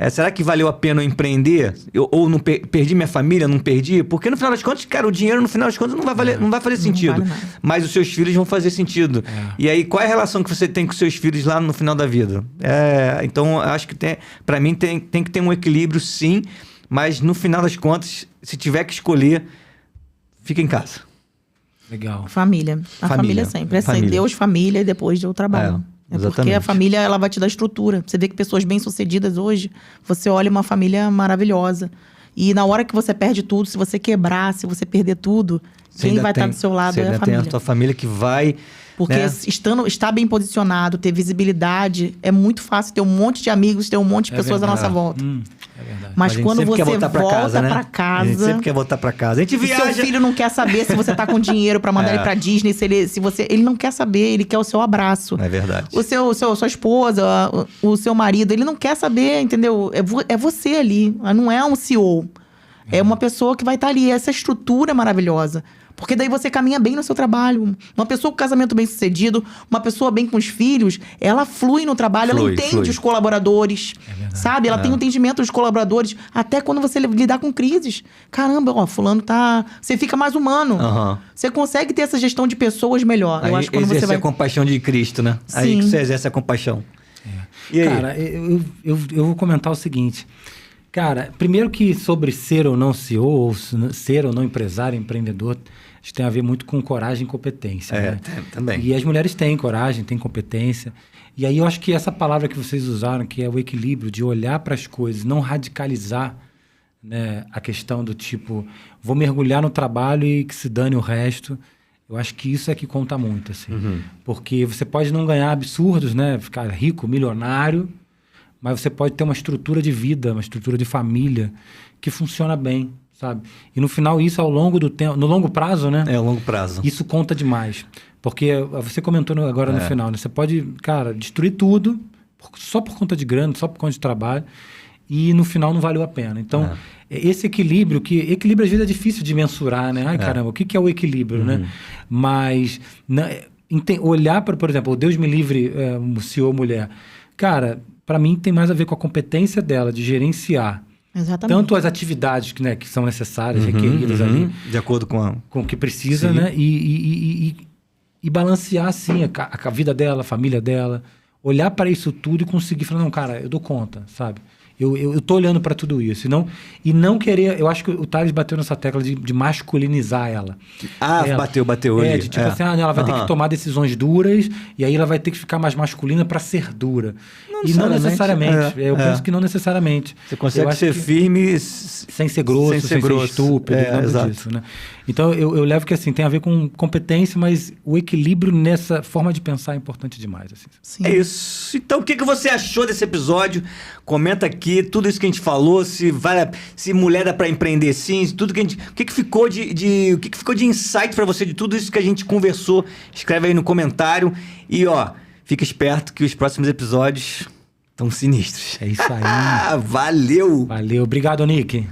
será que valeu a pena eu empreender? Ou não perdi minha família, não perdi? Porque no final das contas, cara, o dinheiro no final das contas não vai fazer sentido. Vale, mas os seus filhos vão fazer sentido. E aí, qual é a relação que você tem com os seus filhos lá no final da vida? Então, acho que para mim tem que ter um equilíbrio, sim, mas no final das contas, se tiver que escolher, fica em casa. Legal. Família. A família sempre. Família. Deus, família e depois o trabalho. Porque a família, ela vai te dar estrutura. Você vê que pessoas bem-sucedidas hoje, você olha uma família maravilhosa. E na hora que você perde tudo, se você quebrar, se você perder tudo, quem vai estar do seu lado é a família. Tem a tua família que vai... Porque estar bem posicionado, ter visibilidade, é muito fácil ter um monte de amigos, ter um monte de pessoas à nossa volta. É verdade. Mas quando você volta pra casa... A gente sempre quer voltar pra casa. A gente viaja... seu filho não quer saber se você tá com dinheiro pra mandar ele pra Disney, ele não quer saber, ele quer o seu abraço. É verdade. Sua esposa, o seu marido, ele não quer saber, entendeu? É você ali, não é um CEO. É uma pessoa que vai estar ali. Essa estrutura é maravilhosa. Porque daí você caminha bem no seu trabalho. Uma pessoa com casamento bem sucedido, uma pessoa bem com os filhos, ela flui no trabalho, ela entende os colaboradores, sabe? Ela tem um entendimento dos colaboradores, até quando você lidar com crises. Caramba, fulano tá... Você fica mais humano. Você consegue ter essa gestão de pessoas melhor. Aí, eu acho que quando você vai... a compaixão de Cristo, né? Sim. Aí que você exerce a compaixão. E aí? Cara, eu vou comentar o seguinte... Cara, primeiro que sobre ser ou não CEO, ou ser ou não empresário, empreendedor, isso tem a ver muito com coragem e competência. Né? Também. E as mulheres têm coragem, têm competência. E aí eu acho que essa palavra que vocês usaram, que é o equilíbrio, de olhar para as coisas, não radicalizar, né, a questão do tipo, vou mergulhar no trabalho e que se dane o resto. Eu acho que isso é que conta muito, assim. Porque você pode não ganhar absurdos, né? Ficar rico, milionário, mas você pode ter uma estrutura de vida, uma estrutura de família que funciona bem, sabe? E no final isso ao longo do tempo, no longo prazo, né? Ao longo prazo. Isso conta demais. Porque você comentou agora no final, né? Você pode, cara, destruir tudo só por conta de grana, só por conta de trabalho e no final não valeu a pena. Então, esse equilíbrio, equilíbrio às vezes é difícil de mensurar, né? Ai, caramba, o que é o equilíbrio, né? Mas olhar para, por exemplo, o Deus me livre, o CEO mulher, cara... Para mim, tem mais a ver com a competência dela de gerenciar tanto as atividades que são necessárias, requeridas ali. De acordo com o que precisa, né? E balancear, assim, a vida dela, a família dela. Olhar para isso tudo e conseguir falar, não, cara, eu dou conta, sabe? Eu tô olhando para tudo isso. E não querer... Eu acho que o Thales bateu nessa tecla de masculinizar ela. Bateu. Assim, ela vai ter que tomar decisões duras e aí ela vai ter que ficar mais masculina para ser dura. Não necessariamente. Eu penso que não necessariamente. Você consegue ser firme... Sem ser grosso, sem ser estúpido, nada disso, né? Então, eu levo que, assim, tem a ver com competência, mas o equilíbrio nessa forma de pensar é importante demais, assim. Sim. É isso. Então, o que você achou desse episódio? Comenta aqui tudo isso que a gente falou, se mulher dá pra empreender sim, tudo que a gente... O que ficou de insight pra você de tudo isso que a gente conversou? Escreve aí no comentário e, fica esperto que os próximos episódios estão sinistros. É isso aí. Valeu! Valeu. Obrigado, Nick.